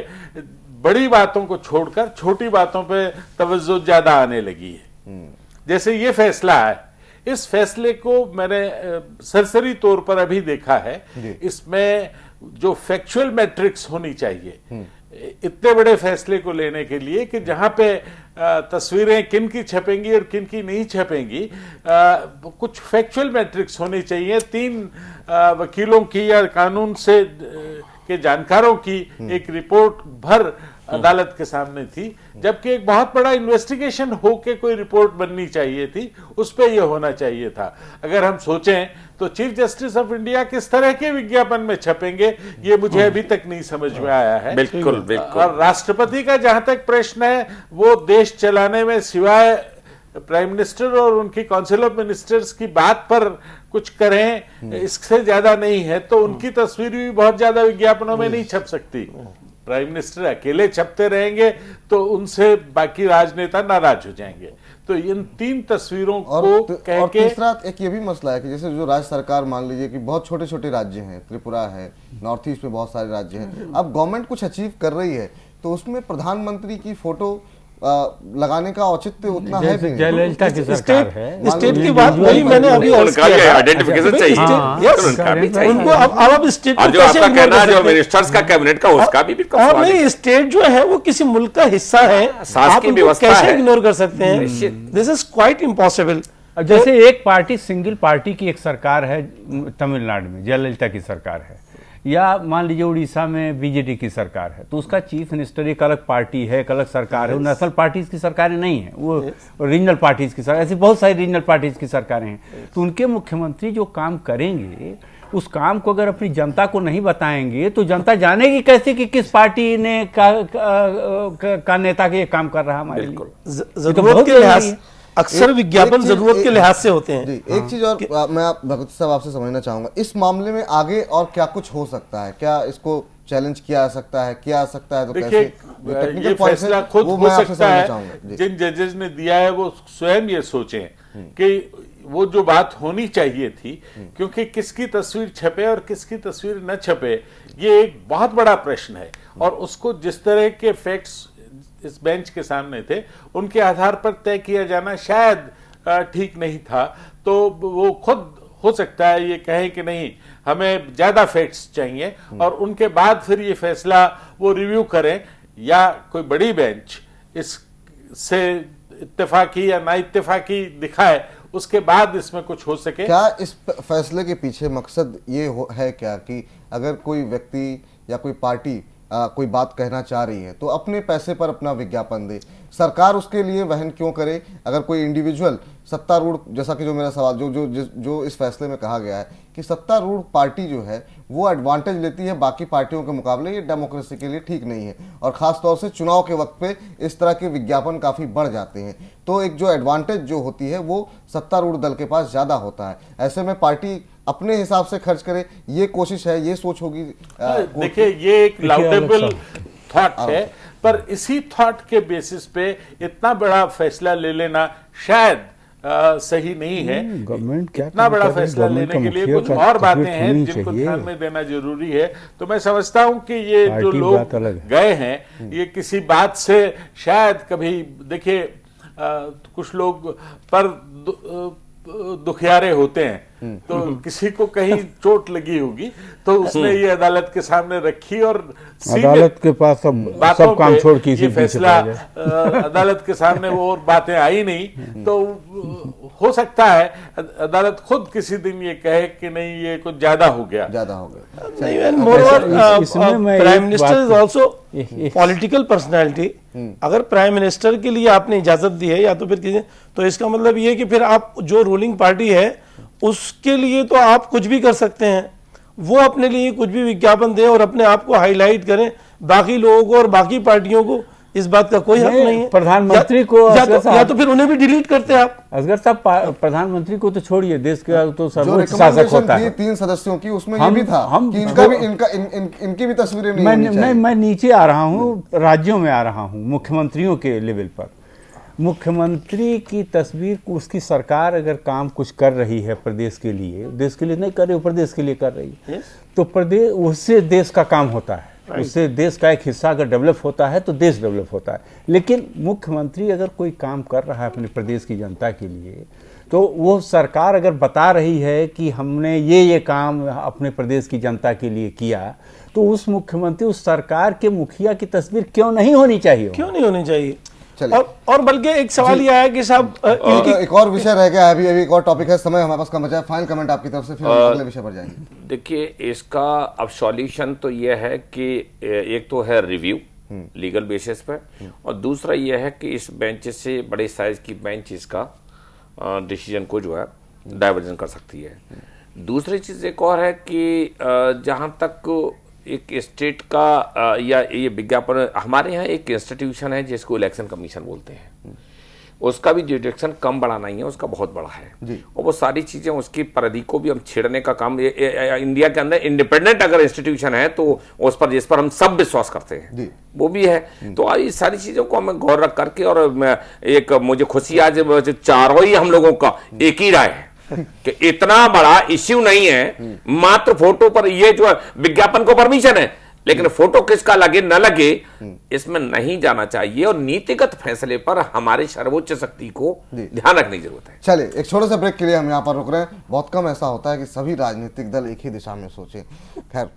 S6: बड़ी बातों को छोड़कर छोटी बातों पे तवज्जो ज्यादा आने लगी है। जैसे ये फैसला है, इस फैसले को मैंने सरसरी तौर पर अभी देखा है। इसमें जो फैक्चुअल मैट्रिक्स होनी चाहिए इतने बड़े फैसले को लेने के लिए कि जहां पे तस्वीरें किन की छपेंगी और किन की नहीं छपेंगी, कुछ फैक्चुअल मैट्रिक्स होनी चाहिए। 3 वकीलों की या कानून से के जानकारों की एक रिपोर्ट भर अदालत के सामने थी, जबकि एक बहुत बड़ा इन्वेस्टिगेशन होके कोई रिपोर्ट बननी चाहिए थी, उस पे ये होना चाहिए था। अगर हम सोचें तो चीफ जस्टिस ऑफ इंडिया किस तरह के विज्ञापन में छपेंगे, ये मुझे अभी तक नहीं समझ में आया है।
S7: बिल्कुल बिल्कुल।
S6: और राष्ट्रपति का जहां तक प्रश्न है, वो देश चलाने में सिवाय प्राइम मिनिस्टर और उनकी काउंसिल ऑफ मिनिस्टर्स की बात पर कुछ करें, इससे ज्यादा नहीं है। तो उनकी तस्वीर भी बहुत ज्यादा विज्ञापनों में नहीं छप सकती। प्राइम मिनिस्टर अकेले छपते रहेंगे तो उनसे बाकी राजनेता नाराज हो जाएंगे। तो इन 3 तस्वीरों को कह के
S1: तीसरा एक ये भी मसला है कि जैसे जो राज्य सरकार, मान लीजिए कि बहुत छोटे छोटे राज्य हैं, त्रिपुरा है, नॉर्थ ईस्ट में बहुत सारे राज्य हैं, अब गवर्नमेंट कुछ अचीव कर रही है तो उसमें प्रधानमंत्री की फोटो लगाने का औचित्य उतना है भी नहीं।
S8: जयललिता की सरकार है,
S9: स्टेट की बात वही मैंने अभी
S7: आइडेंटिफिकेशन चाहिए
S9: उनको। अब स्टेट
S7: और जो आपका कहना है जो मिनिस्टर्स का कैबिनेट का, उसका भी
S9: और नहीं, स्टेट जो है वो किसी मुल्क का हिस्सा है, आप उनको कैसे इग्नोर कर सकते हैं? This is quite impossible.
S8: जैसे एक पार्टी, सिंगल पार्टी की एक सरकार है तमिलनाडु में, जयललिता की सरकार है, या मान लीजिए उड़ीसा में बीजेडी की सरकार है, तो उसका चीफ मिनिस्टर एक अलग पार्टी है, एक अलग सरकार है। वो नेशनल पार्टीज की सरकारें नहीं है, वो रीजनल पार्टीज की सरकार, ऐसी बहुत सारी रीजनल पार्टीज की सरकारें हैं। तो उनके मुख्यमंत्री जो काम करेंगे, उस काम को अगर अपनी जनता को नहीं बताएंगे तो जनता जानेगी कैसे कि किस पार्टी ने का नेता के काम कर रहा है हमारे लिए।
S9: जरूरत के लिहाज अक्सर विज्ञापन जरूरत के लिहाज से होते हैं।
S1: एक चीज और मैं भगत साहब आपसे समझना चाहूंगा, इस मामले में आगे और क्या कुछ हो सकता है? क्या इसको चैलेंज किया जा सकता है, किया जा सकता है? तो
S6: देखिए, ये फैसला खुद हो सकता है। जिन जजेस ने दिया है वो स्वयं ये सोचें कि वो जो बात होनी चाहिए थी, क्योंकि किसकी तस्वीर छपे और किसकी तस्वीर न छपे, ये एक बहुत बड़ा प्रश्न है। और उसको जिस तरह के फैक्ट्स इस बेंच के सामने थे, उनके आधार पर तय किया जाना शायद ठीक नहीं था। तो वो खुद हो सकता है ये कहे कि नहीं, हमें ज्यादा फैक्ट्स चाहिए, और उनके बाद फिर ये फैसला वो रिव्यू करें, या कोई बड़ी बेंच इससे इत्तेफाकी या ना इत्तेफाकी दिखाए, उसके बाद इसमें कुछ हो सके।
S1: क्या इस फैसले के पीछे मकसद ये है क्या कि अगर कोई व्यक्ति या कोई पार्टी कोई बात कहना चाह रही है तो अपने पैसे पर अपना विज्ञापन दे, सरकार उसके लिए वहन क्यों करे? अगर कोई इंडिविजुअल सत्तारूढ़, जैसा कि जो मेरा सवाल जो इस फैसले में कहा गया है कि सत्तारूढ़ पार्टी जो है वो एडवांटेज लेती है बाकी पार्टियों के मुकाबले, ये डेमोक्रेसी के लिए ठीक नहीं है। और खास तौर से चुनाव के वक्त पे इस तरह के विज्ञापन काफी बढ़ जाते हैं, तो एक जो एडवांटेज जो होती है वो सत्तारूढ़ दल के पास ज्यादा होता है। ऐसे में पार्टी अपने हिसाब से खर्च करे, ये कोशिश है, ये सोच होगी।
S6: देखिए, ये एक लाउडेबल थॉट है, पर इसी थॉट के बेसिस पे इतना बड़ा फैसला ले लेना शायद सही नहीं है।
S8: गवर्नमेंट क्या
S6: इतना बड़ा फैसला लेने के लिए कुछ और बातें हैं जिनको ध्यान में देना जरूरी है। तो मैं समझता हूं कि ये जो लोग गए हैं, ये किसी बात से शायद कभी, देखिए कुछ लोग पर दुखियारे होते हैं, तो किसी को कहीं चोट लगी होगी तो उसने ये अदालत के सामने रखी और
S8: अदालत के पास सब काम छोड़ के
S6: ये फैसला अदालत के सामने वो और बातें आई नहीं, तो हो सकता है अदालत खुद किसी दिन ये कहे कि नहीं ये कुछ ज्यादा हो गया।
S9: Prime minister is also political personality. अगर प्राइम मिनिस्टर के लिए आपने इजाजत दी है या तो फिर किसी, तो इसका मतलब ये कि फिर आप जो रूलिंग पार्टी है उसके लिए तो आप कुछ भी कर सकते हैं, वो अपने लिए कुछ भी विज्ञापन दें और अपने आप को हाईलाइट करें, बाकी लोगों को और बाकी पार्टियों को इस बात का कोई हक नहीं है।
S8: प्रधानमंत्री को
S9: या तो फिर उन्हें भी डिलीट करते हैं आप।
S8: असगर साहब, प्रधानमंत्री को तो छोड़िए, देश का तो सर्वोच्च शासक होता है।
S1: 3 सदस्यों की उसमें ये भी था कि इनकी भी तस्वीरें नहीं होनी चाहिए।
S8: मैं नीचे आ रहा हूँ, राज्यों में आ रहा हूँ, मुख्यमंत्रियों के लेवल पर। मुख्यमंत्री की तस्वीर, उसकी सरकार अगर काम कुछ कर रही है प्रदेश के लिए, देश के लिए नहीं कर रही, वो प्रदेश के लिए कर रही है, तो प्रदेश, उससे देश का काम होता है, उससे देश का एक हिस्सा अगर डेवलप होता है तो देश डेवलप होता है। लेकिन मुख्यमंत्री अगर कोई काम कर रहा है अपने प्रदेश की जनता के लिए, तो वो सरकार अगर बता रही है कि हमने ये काम अपने प्रदेश की जनता के लिए किया, तो उस मुख्यमंत्री, उस सरकार के मुखिया की तस्वीर क्यों नहीं होनी चाहिए?
S9: क्यों नहीं होनी चाहिए? और बल्कि एक सवाल ये आया कि साहब
S1: एक और विषय रह गया है, अभी एक और टॉपिक है, समय हमारे पास कम बचा है। फाइनल कमेंट आपकी तरफ से, फिर अगले विषय पर जाएंगे।
S7: देखिए, इसका अब सॉल्यूशन तो यह है कि एक तो है रिव्यू लीगल बेसिस पर, और दूसरा यह है कि इस बेंच से, बड़े साइज की बेंच इसका डिसीजन को जो है डाइवर्जन कर सकती है। दूसरी चीज एक और है कि जहां तक एक स्टेट का या ये विज्ञापन, हमारे यहाँ एक इंस्टीट्यूशन है जिसको इलेक्शन कमीशन बोलते हैं, उसका भी डिटेक्शन कम बड़ा नहीं है, उसका बहुत बड़ा है, और वो सारी चीजें, उसकी परिधि को भी हम छेड़ने का काम, इंडिया के अंदर इंडिपेंडेंट अगर इंस्टीट्यूशन है तो उस पर, जिस पर हम सब विश्वास करते हैं, वो भी है। तो इस सारी चीजों को हमें गौर रख करके, और एक मुझे खुशी आज चारों ही हम लोगों का एक ही राय है कि इतना बड़ा इश्यू नहीं है, मात्र फोटो पर ये जो विज्ञापन को परमिशन है, लेकिन फोटो किसका लगे न लगे इसमें नहीं जाना चाहिए, और नीतिगत फैसले पर हमारे सर्वोच्च शक्ति को ध्यान रखने की जरूरत है।
S1: चलिए, एक छोटे से ब्रेक के लिए हम यहाँ पर रुक रहे हैं। बहुत कम ऐसा होता है कि सभी राजनीतिक दल एक ही दिशा में सोचें। खैर,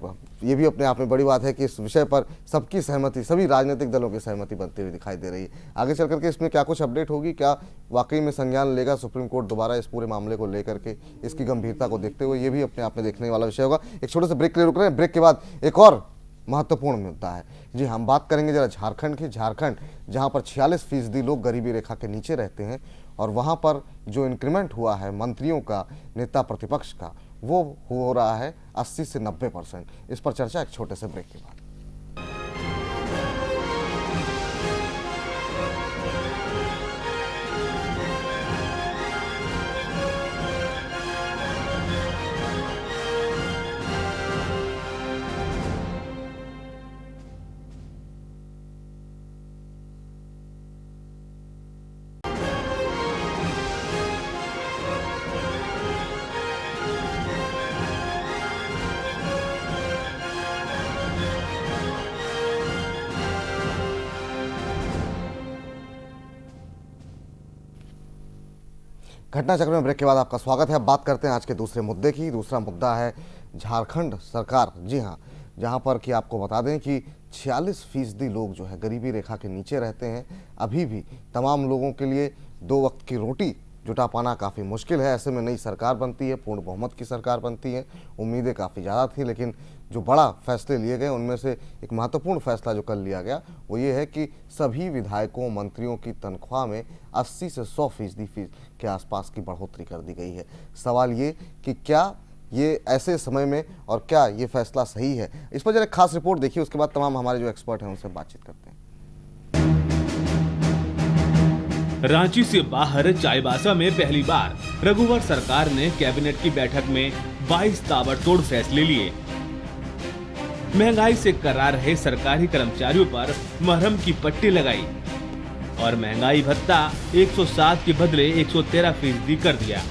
S1: ये भी अपने आप में बड़ी बात है कि इस विषय पर सबकी सहमति, सभी राजनीतिक दलों की सहमति बनती हुई दिखाई दे रही है। आगे चल करके इसमें क्या कुछ अपडेट होगी, क्या वाकई में संज्ञान लेगा सुप्रीम कोर्ट दोबारा इस पूरे मामले को लेकर के, इसकी गंभीरता को देखते हुए, ये भी अपने आप में देखने वाला विषय होगा। एक छोटे से ब्रेक के लिए रुक रहे हैं। ब्रेक के बाद एक और महत्वपूर्ण मुद्दा है जी, हम बात करेंगे जरा झारखंड की। झारखंड जहां पर 46% लोग गरीबी रेखा के नीचे रहते हैं, और वहां पर जो इंक्रीमेंट हुआ है मंत्रियों का, नेता प्रतिपक्ष का, वो हो रहा है 80 से 90%। इस पर चर्चा एक छोटे से ब्रेक के बाद। घटना चक्र में ब्रेक के बाद आपका स्वागत है। अब बात करते हैं आज के दूसरे मुद्दे की। दूसरा मुद्दा है झारखंड सरकार, जी हाँ, जहां पर कि आपको बता दें कि 46% लोग जो है गरीबी रेखा के नीचे रहते हैं। अभी भी तमाम लोगों के लिए 2 वक्त की रोटी जुटा पाना काफ़ी मुश्किल है। ऐसे में नई सरकार बनती है, पूर्ण बहुमत की सरकार बनती है, उम्मीदें काफ़ी ज़्यादा थी, लेकिन जो बड़ा फैसले लिए गए उनमें से एक महत्वपूर्ण फैसला जो कल लिया गया वो ये है कि सभी विधायकों, मंत्रियों की तनख्वाह में 80 से 100% के आसपास की बढ़ोतरी कर दी गई है। सवाल ये कि क्या ये ऐसे समय में, और क्या ये फैसला सही है, इस पर जरा खास रिपोर्ट देखिए, उसके बाद तमाम हमारे जो एक्सपर्ट हैं उनसे बातचीत करते हैं।
S10: रांची से बाहर चाईबासा में पहली बार रघुवर सरकार ने कैबिनेट की बैठक में 22 ताबड़तोड़ फैसले लिए। महंगाई से करार रहे सरकारी कर्मचारियों पर मरहम की पट्टी लगाई और महंगाई भत्ता 107 के बदले 113% कर दिया।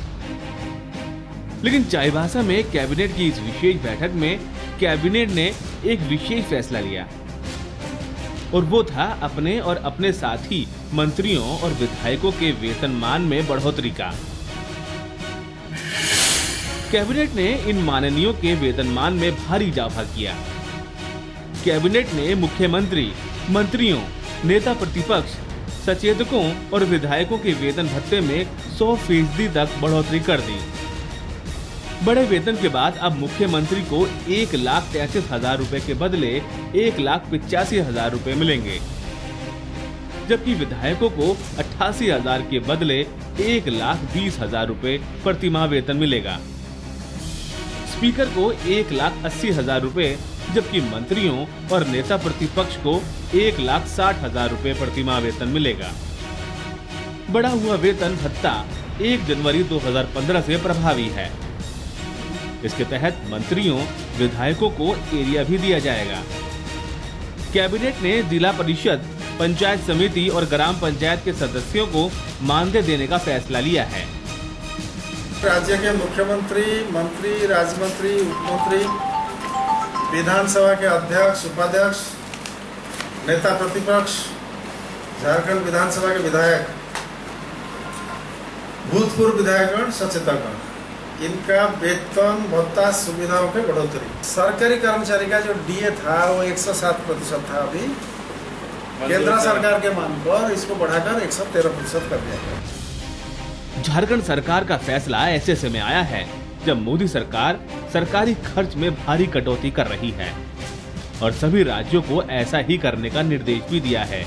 S10: लेकिन चाईबासा में कैबिनेट की इस विशेष बैठक में कैबिनेट ने एक विशेष फैसला लिया, और वो था अपने और अपने साथी मंत्रियों और विधायकों के वेतनमान में बढ़ोतरी का। कैबिनेट ने इन माननीयों के वेतनमान में भारी इजाफा किया। कैबिनेट ने मुख्यमंत्री, मंत्रियों, नेता प्रतिपक्ष, सचेतकों और विधायकों के वेतन भत्ते में 100% तक बढ़ोतरी कर दी। बड़े वेतन के बाद अब मुख्यमंत्री को 1,33,000 रुपए के बदले 1,85,000 रुपए मिलेंगे, जबकि विधायकों को 88,000 के बदले 1,20,000 रुपए प्रतिमाह वेतन मिलेगा। स्पीकर को 1,80,000 रुपए, जबकि मंत्रियों और नेता प्रतिपक्ष को 1,60,000 रुपए प्रतिमाह वेतन मिलेगा। बढ़ा हुआ वेतन भत्ता 1 जनवरी 2015 से प्रभावी है। इसके तहत मंत्रियों, विधायकों को एरिया भी दिया जाएगा। कैबिनेट ने जिला परिषद, पंचायत समिति और ग्राम पंचायत के सदस्यों को मानदेय देने का फैसला लिया है।
S11: राज्य के मुख्यमंत्री, मंत्री, राज्य मंत्री, उपमंत्री, विधानसभा के अध्यक्ष, उपाध्यक्ष, नेता प्रतिपक्ष, झारखंड विधानसभा के विधायक, भूतपूर्व विधायकगण, सचेतकगण, इनका वेतन भत्ता सुविधाओं के बढ़ोतरी। सरकारी कर्मचारी का जो डीए था वो 107% था, अभी केंद्र सरकार के मान पर इसको बढ़ाकर 113% कर दिया गया।
S10: झारखंड सरकार का फैसला ऐसे समय आया है जब मोदी सरकार सरकारी खर्च में भारी कटौती कर रही है और सभी राज्यों को ऐसा ही करने का निर्देश भी दिया है।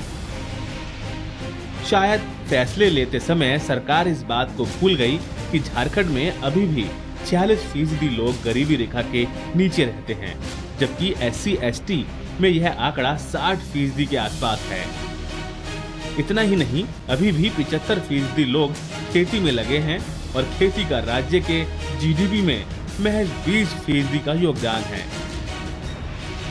S10: शायद फैसले लेते समय सरकार इस बात को भूल गई कि झारखंड में अभी भी 46% लोग गरीबी रेखा के नीचे रहते हैं, जबकि SC/ST में यह आंकड़ा 60% के आसपास है। इतना ही नहीं, अभी भी 75% लोग खेती में लगे हैं और खेती का राज्य के GDP में महज 20% का योगदान है।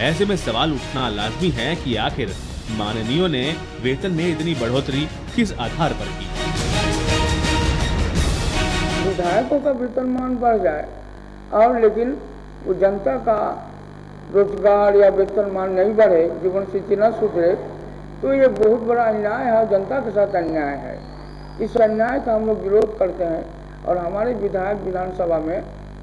S10: ऐसे में सवाल उठना लाजमी है कि आखिर माननीयों ने वेतन में इतनी बढ़ोतरी किस आधार पर की।
S12: विधायकों का वेतनमान बढ़ जाए और लेकिन वो जनता का रोजगार या वेतनमान नहीं बढ़े, जीवन स्थिति न सुधरे, तो ये बहुत बड़ा अन्याय है, जनता के साथ अन्याय है। इस अन्याय का हम लोग विरोध करते हैं और हमारे विधायक विधानसभा में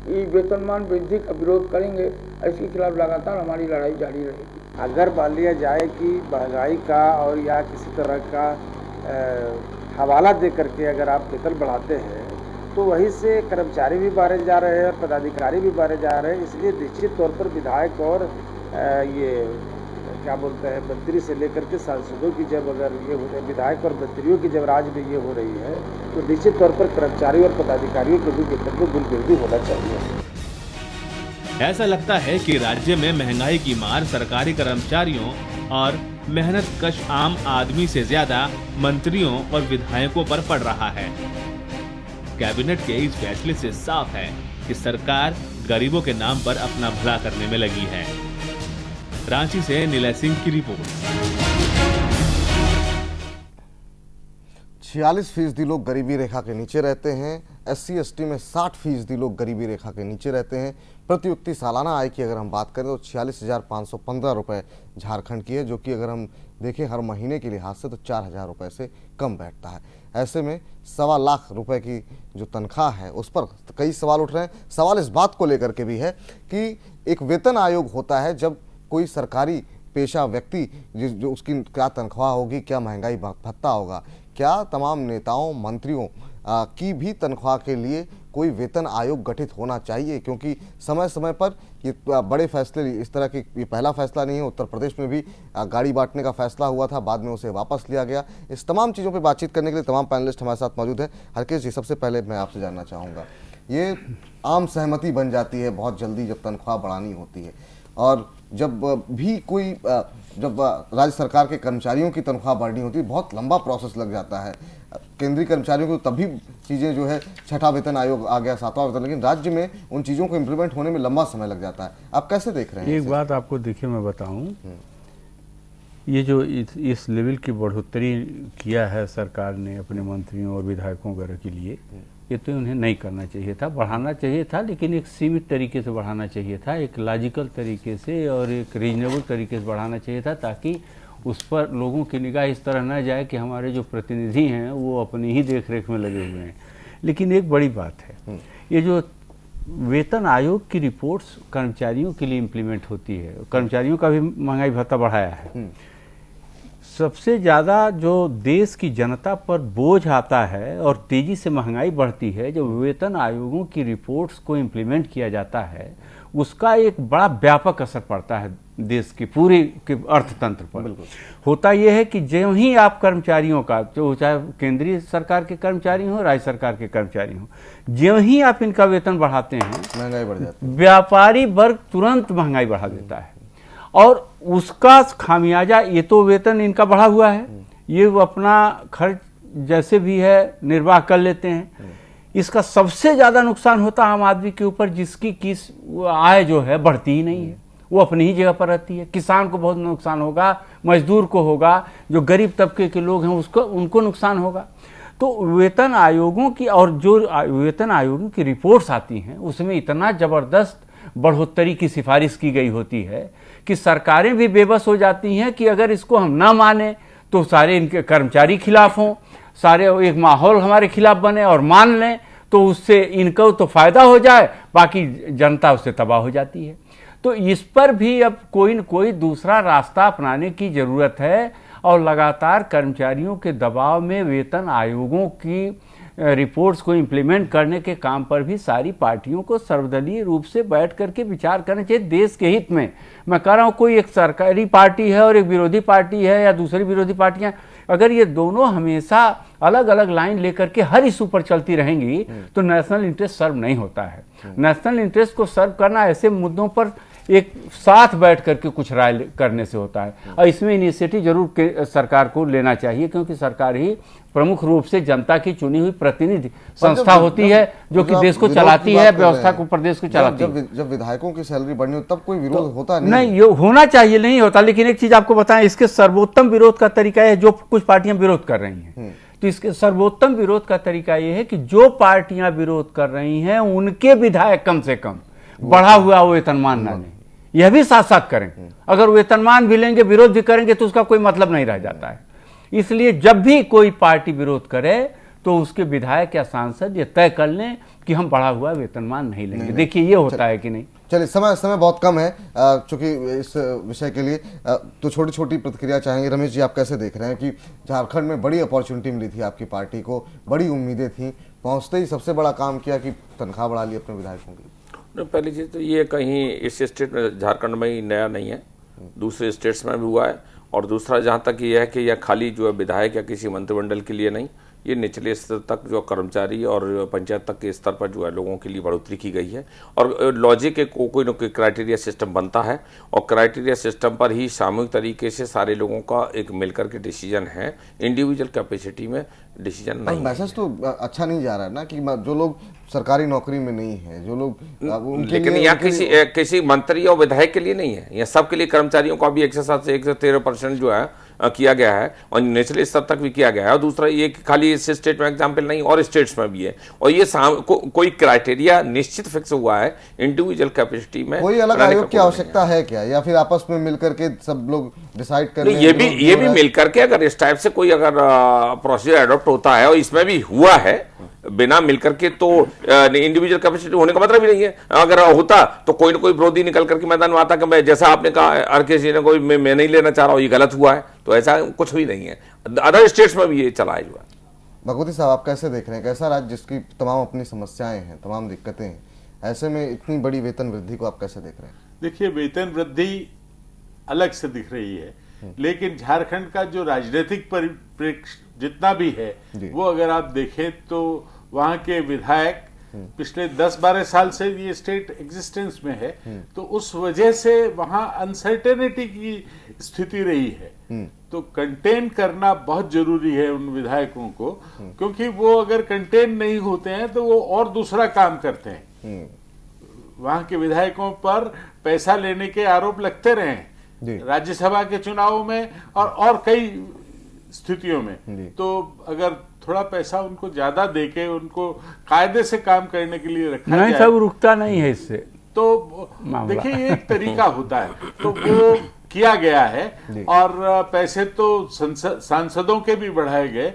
S12: ये वेतनमान वृद्धि का विरोध करेंगे। इसके खिलाफ लगातार हमारी लड़ाई जारी रहेगी।
S13: अगर मान लिया जाए कि महंगाई का और या किसी तरह का हवाला दे करके अगर आप वेतन बढ़ाते हैं तो वहीं से कर्मचारी भी बढ़े जा रहे हैं और पदाधिकारी भी बढ़े जा रहे हैं। इसलिए निश्चित तौर पर विधायक और ये क्या बोलते हैं मंत्री से लेकर के सांसदों की जब अगर ये विधायक और मंत्रियों की जब राज्य में ये हो रही है तो निश्चित तौर पर कर्मचारी और पदाधिकारियों के भी वेतन में मूल्यवृद्धि होना चाहिए।
S10: ऐसा लगता है कि राज्य में महंगाई की मार सरकारी कर्मचारियों और मेहनत कश आम आदमी से ज्यादा मंत्रियों और विधायकों पर पड़ रहा है। कैबिनेट के इस फैसले से साफ है कि सरकार गरीबों के नाम पर अपना भला करने में लगी है। रांची से निलय सिंह की रिपोर्ट।
S1: 46% लोग गरीबी रेखा के नीचे रहते हैं। SC/ST में 60% लोग गरीबी रेखा के नीचे रहते हैं। प्रति व्यक्ति सालाना आय की अगर हम बात करें तो 46,515 रुपये झारखंड की है, जो कि अगर हम देखें हर महीने के लिहाज से तो 4,000 रुपये से कम बैठता है। ऐसे में 1.25 लाख रुपए की जो तनख्वाह है उस पर कई सवाल उठ रहे हैं। सवाल इस बात को लेकर के भी है कि एक वेतन आयोग होता है, जब कोई सरकारी पेशा व्यक्ति जो उसकी क्या तनख्वाह होगी, क्या महंगाई भत्ता होगा, क्या तमाम नेताओं मंत्रियों की भी तनख्वाह के लिए कोई वेतन आयोग गठित होना चाहिए, क्योंकि समय समय पर ये बड़े फैसले, इस तरह के ये पहला फैसला नहीं है। उत्तर प्रदेश में भी गाड़ी बांटने का फैसला हुआ था, बाद में उसे वापस लिया गया। इस तमाम चीज़ों पर बातचीत करने के लिए तमाम पैनलिस्ट हमारे साथ मौजूद हैं। हरकेश जी, सबसे पहले मैं आपसे जानना चाहूँगा, ये आम सहमति बन जाती है बहुत जल्दी जब तनख्वाह बढ़ानी होती है, और जब भी कोई जब राज्य सरकार के कर्मचारियों की तनख्वाह बढ़नी होती है बहुत लंबा प्रोसेस लग जाता है। केंद्रीय कर्मचारियों को तभी चीज़ें जो है 6ठा वेतन आयोग आ गया, 7वां वेतन, लेकिन राज्य में उन चीज़ों को इम्प्लीमेंट होने में लंबा समय लग जाता है। आप कैसे देख रहे हैं?
S8: एक बात आपको देखिए मैं बताऊं, ये जो इस लेवल की बढ़ोतरी किया है सरकार ने अपने मंत्रियों और विधायकों वगैरह के लिए, ये तो उन्हें नहीं करना चाहिए था, बढ़ाना चाहिए था, लेकिन एक सीमित तरीके से बढ़ाना चाहिए था, एक लॉजिकल तरीके से और एक रीजनेबल तरीके से बढ़ाना चाहिए था, ताकि उस पर लोगों की निगाह इस तरह न जाए कि हमारे जो प्रतिनिधि हैं वो अपनी ही देख रेख में लगे हुए हैं। लेकिन एक बड़ी बात है, ये जो वेतन आयोग की रिपोर्ट्स कर्मचारियों के लिए इम्प्लीमेंट होती है, कर्मचारियों का भी महंगाई भत्ता बढ़ाया है, सबसे ज़्यादा जो देश की जनता पर बोझ आता है और तेज़ी से महंगाई बढ़ती है, जो वेतन आयोगों की रिपोर्ट्स को इम्प्लीमेंट किया जाता है, उसका एक बड़ा व्यापक असर पड़ता है देश की पूरी के अर्थतंत्र पर। होता यह है कि जो ही आप कर्मचारियों का, जो चाहे केंद्रीय सरकार के कर्मचारी हों, राज्य सरकार के कर्मचारी हों, जो ही आप इनका वेतन बढ़ाते हैं,
S1: महंगाई बढ़ जाती है।
S8: व्यापारी वर्ग तुरंत महंगाई बढ़ा देता है और उसका खामियाजा, ये तो वेतन इनका बढ़ा हुआ है, ये वो अपना खर्च जैसे भी है निर्वाह कर लेते हैं। इसका सबसे ज्यादा नुकसान होता है आम आदमी के ऊपर, जिसकी आय जो है बढ़ती ही नहीं है, वो अपनी ही जगह पर रहती है। किसान को बहुत नुकसान होगा, मजदूर को होगा, जो गरीब तबके के लोग हैं उसको, उनको नुकसान होगा। तो वेतन आयोगों की, और जो वेतन आयोगों की रिपोर्ट्स आती हैं उसमें इतना जबरदस्त बढ़ोतरी की सिफारिश की गई होती है कि सरकारें भी बेबस हो जाती हैं कि अगर इसको हम ना माने तो सारे इनके कर्मचारी खिलाफ हों, सारे एक माहौल हमारे खिलाफ बने और मान लें तो उससे इनको तो फायदा हो जाए, बाकी जनता उससे तबाह हो जाती है। तो इस पर भी अब कोई न कोई दूसरा रास्ता अपनाने की जरूरत है और लगातार कर्मचारियों के दबाव में वेतन आयोगों की रिपोर्ट्स को इम्प्लीमेंट करने के काम पर भी सारी पार्टियों को सर्वदलीय रूप से बैठ करके विचार करना चाहिए देश के हित में। मैं कह रहा हूँ कोई एक सरकारी पार्टी है और एक विरोधी पार्टी है या दूसरी विरोधी पार्टियां, अगर ये दोनों हमेशा अलग अलग लाइन लेकर के हर इशू पर चलती रहेंगी तो नेशनल इंटरेस्ट सर्व नहीं होता है। नेशनल इंटरेस्ट को सर्व करना ऐसे मुद्दों पर एक साथ बैठ करके कुछ राय करने से होता है, और इसमें इनिशिएटिव जरूर सरकार को लेना चाहिए, क्योंकि सरकार ही प्रमुख रूप से जनता की चुनी हुई प्रतिनिधि संस्था होती है जो कि देश को चलाती है, व्यवस्था को, प्रदेश को चलाती है।
S1: जब विधायकों की सैलरी बढ़नी हो तब कोई विरोध होता
S8: नहीं, ये होना चाहिए, नहीं होता। लेकिन एक चीज आपको बताएं, इसके सर्वोत्तम विरोध का तरीका है, जो कुछ पार्टियां विरोध कर रही हैं, तो इसके सर्वोत्तम विरोध का तरीका यह है कि जो पार्टियां विरोध कर रही हैं उनके विधायक कम से कम बढ़ा हुआ वेतनमान ना लें, यह भी साथ साथ करें। अगर वेतनमान भी लेंगे, विरोध भी करेंगे, तो उसका कोई मतलब नहीं रह जाता है। इसलिए जब भी कोई पार्टी विरोध करे तो उसके विधायक या सांसद ये तय कर लें कि हम बढ़ा हुआ वेतनमान नहीं लेंगे। देखिए ये होता है कि नहीं।
S1: चलिए, समय बहुत कम है चूंकि इस विषय के लिए, तो छोटी छोटी प्रतिक्रिया चाहेंगे। रमेश जी, आप कैसे देख रहे हैं कि झारखंड में बड़ी अपॉर्चुनिटी मिली थी आपकी पार्टी को, बड़ी उम्मीदें थी, पहुंचते ही सबसे बड़ा काम किया कि तनख्वाह बढ़ा ली अपने विधायकों की?
S7: पहली चीज तो ये कहीं इस स्टेट में, झारखंड में ही नया नहीं है, दूसरे स्टेट्स में भी हुआ है। और दूसरा जहाँ तक ये है कि यह खाली जो है विधायक या किसी मंत्रिमंडल के लिए नहीं, ये निचले स्तर तक जो कर्मचारी और पंचायत तक के स्तर पर जो है लोगों के लिए बढ़ोतरी की गई है। और लॉजिक के कोई न कोई क्राइटेरिया सिस्टम बनता है और क्राइटेरिया सिस्टम पर ही सामूहिक तरीके से सारे लोगों का एक मिलकर के डिसीजन है, इंडिविजुअल कैपेसिटी में डिसीजन नहीं।
S1: मैसेज तो अच्छा नहीं जा रहा है ना कि जो लोग सरकारी नौकरी में नहीं है, जो लोग,
S7: लेकिन यहाँ किसी मंत्री और विधायक के लिए नहीं है, यहाँ सबके लिए कर्मचारियों का भी 107 से 113% जो है किया गया है और निचले स्तर तक भी किया गया है। और दूसरा ये खाली इस स्टेट में एग्जाम्पल नहीं, और स्टेट्स में भी है। और ये कोई क्राइटेरिया निश्चित फिक्स हुआ है इंडिविजुअल कैपेसिटी में।
S1: कोई अलग आयोग की आवश्यकता है क्या, या फिर आपस में मिलकर के सब लोग डिसाइड कर?
S7: ये भी मिलकर के अगर इस टाइप से कोई अगर प्रोसीजर एडॉप्ट होता है, और इसमें भी हुआ है बिना मिलकर के, तो इंडिविजुअल कैपेसिटी होने का मतलब ही नहीं है। अगर होता तो कोई ना कोई विरोधी निकल करके मैदान में आता कि मैं, जैसा आपने कहा आरके जी ने, कोई मैं नहीं लेना चाह रहा हूं, ये गलत हुआ है, तो ऐसा कुछ भी नहीं है। अदर स्टेट्स में भी ये चला है।
S1: भगवती साहब, आप कैसे देख रहे हैं, कैसा राज्य जिसकी तमाम अपनी समस्याएं हैं, तमाम दिक्कतें हैं, ऐसे में इतनी बड़ी वेतन वृद्धि को आप कैसे देख रहे हैं?
S6: देखिए, वेतन वृद्धि अलग से दिख रही है, लेकिन झारखंड का जो राजनीतिक परिप्रेक्ष्य जितना भी है वो अगर आप देखें तो वहां के विधायक पिछले 10-12 साल से ये स्टेट एग्जिस्टेंस में है, तो उस वजह से वहां अनसर्टेनिटी की स्थिति रही है। तो कंटेन करना बहुत जरूरी है उन विधायकों को, क्योंकि वो अगर कंटेन नहीं होते हैं तो वो और दूसरा काम करते हैं। वहां के विधायकों पर पैसा लेने के आरोप लगते रहे राज्यसभा के चुनावों में और कई स्थितियों में। तो अगर थोड़ा पैसा उनको ज्यादा देके उनको कायदे से काम करने के लिए रखा
S8: जाए, सब रुकता नहीं है इससे।
S6: तो देखिए, ये एक तरीका होता है। तो वो किया गया है और पैसे तो सांसदों के भी बढ़ाए गए।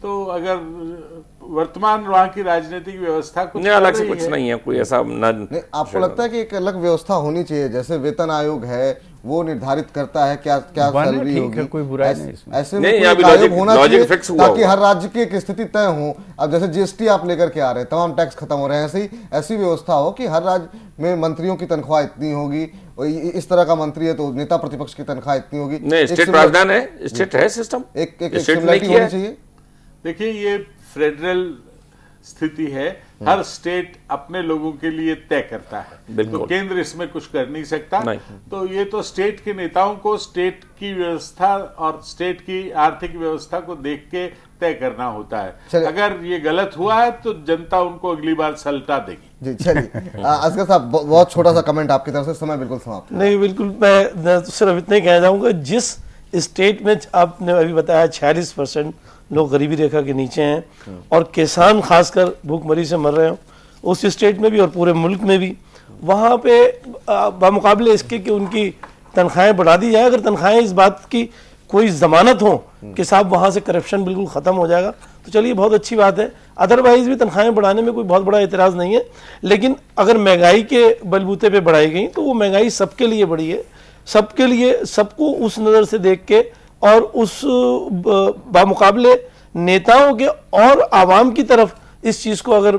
S6: तो अगर वर्तमान वहाँ की राजनीतिक व्यवस्था कुछ
S7: अलग से कुछ नहीं है, कोई ऐसा
S1: नहीं, आपको लगता है कि एक अलग व्यवस्था होनी चाहिए? जैसे वेतन आयोग है वो निर्धारित करता है क्या क्या सैलरी होगी,
S8: कोई बुराई नहीं इसमें।
S1: ऐसे में कोई आयोग होना चाहिए ताकि हर राज्य की एक स्थिति तय हो। अब जैसे जीएसटी आप लेकर के आ रहे हैं, तमाम टैक्स खत्म हो रहे हैं, ऐसी व्यवस्था हो कि हर राज्य में मंत्रियों की तनख्वाह इतनी होगी, इस तरह का मंत्री है तो नेता प्रतिपक्ष की तनख्वाह इतनी होगी।
S7: नहीं, स्टेट प्रावधान है, स्टेट है सिस्टम,
S1: एक सिमिलरिटी होनी चाहिए।
S6: देखिए ये फेडरल स्थिति है, हर स्टेट अपने लोगों के लिए तय करता है, तो केंद्र इसमें कुछ कर नहीं सकता। तो ये तो स्टेट के नेताओं को स्टेट की व्यवस्था और स्टेट की आर्थिक व्यवस्था को देख के तय करना होता है। अगर ये गलत हुआ है तो जनता उनको अगली बार सलटा देगी।
S1: जी चलिए असगर साहब, बहुत छोटा सा कमेंट आपकी तरफ से, समय बिल्कुल समाप्त।
S9: नहीं बिल्कुल, मैं सिर्फ इतना ही कहना चाहूँगा, जिस स्टेट में आपने अभी बताया 46% लोग गरीबी रेखा के नीचे हैं और किसान खासकर भूखमरी से मर रहे हो, उस स्टेट में भी और पूरे मुल्क में भी, वहाँ पे बामुकाबले इसके कि उनकी तनख्वाहें बढ़ा दी जाए। अगर तनख्वाहें इस बात की कोई जमानत हो कि साहब वहाँ से करप्शन बिल्कुल ख़त्म हो जाएगा, तो चलिए बहुत अच्छी बात है। अदरवाइज भी तनख्वाहें बढ़ाने में कोई बहुत बड़ा एतराज़ नहीं है, लेकिन अगर महंगाई के बलबूते पे बढ़ाई गई तो वो महंगाई सबके लिए बढ़ी है, सबके लिए, सबको उस नज़र से देख के और उस बामुकाबले नेताओं के और आवाम की तरफ इस चीज़ को अगर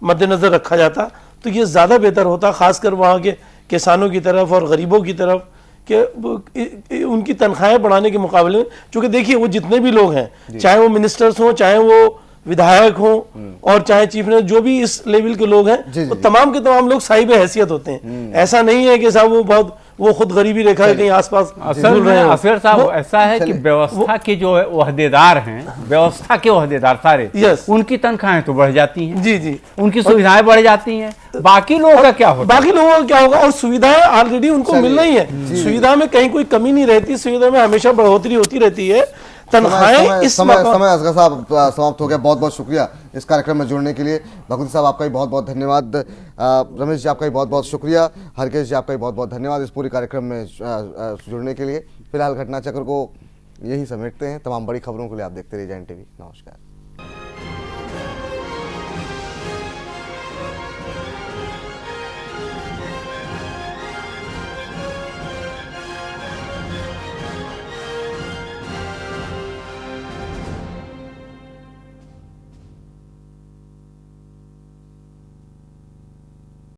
S9: मद्देनज़र रखा जाता तो ये ज़्यादा बेहतर होता, ख़ासकर वहाँ के किसानों की तरफ और गरीबों की तरफ, कि उनकी तनख्वाहें बढ़ाने के मुकाबले में। चूँकि देखिए वो जितने भी लोग हैं, चाहे वो मिनिस्टर्स हों, चाहे वो विधायक हों और चाहे चीफ मिनिस्टर, जो भी इस लेवल के लोग हैं, तो तमाम के तमाम लोग साहिब हैसियत होते हैं। ऐसा नहीं है कि साहब वो खुद गरीबी रेखा के कहीं आसपास
S8: असल साहब ऐसा है कि व्यवस्था के जो ओहदेदार हैं, व्यवस्था के ओहदेदार सारे, उनकी तनख्वाहें तो बढ़ जाती हैं,
S9: जी,
S8: उनकी सुविधाएं बढ़ जाती हैं, बाकी लोगों का क्या होगा?
S9: बाकी लोगों का क्या होगा? और सुविधाएं ऑलरेडी उनको मिल रही है, सुविधा में कहीं कोई कमी नहीं रहती, सुविधा में हमेशा बढ़ोतरी होती रहती है।
S1: समय असगर साहब समाप्त हो गया। बहुत बहुत शुक्रिया इस कार्यक्रम में जुड़ने के लिए। भगवती साहब आपका भी बहुत बहुत धन्यवाद। रमेश जी आपका भी बहुत बहुत शुक्रिया। हरकेश जी आपका भी बहुत बहुत धन्यवाद इस पूरे कार्यक्रम में जुड़ने के लिए। फिलहाल घटना चक्र को यही समेटते हैं। तमाम बड़ी खबरों के लिए आप देखते रहिए जैन टीवी। नमस्कार।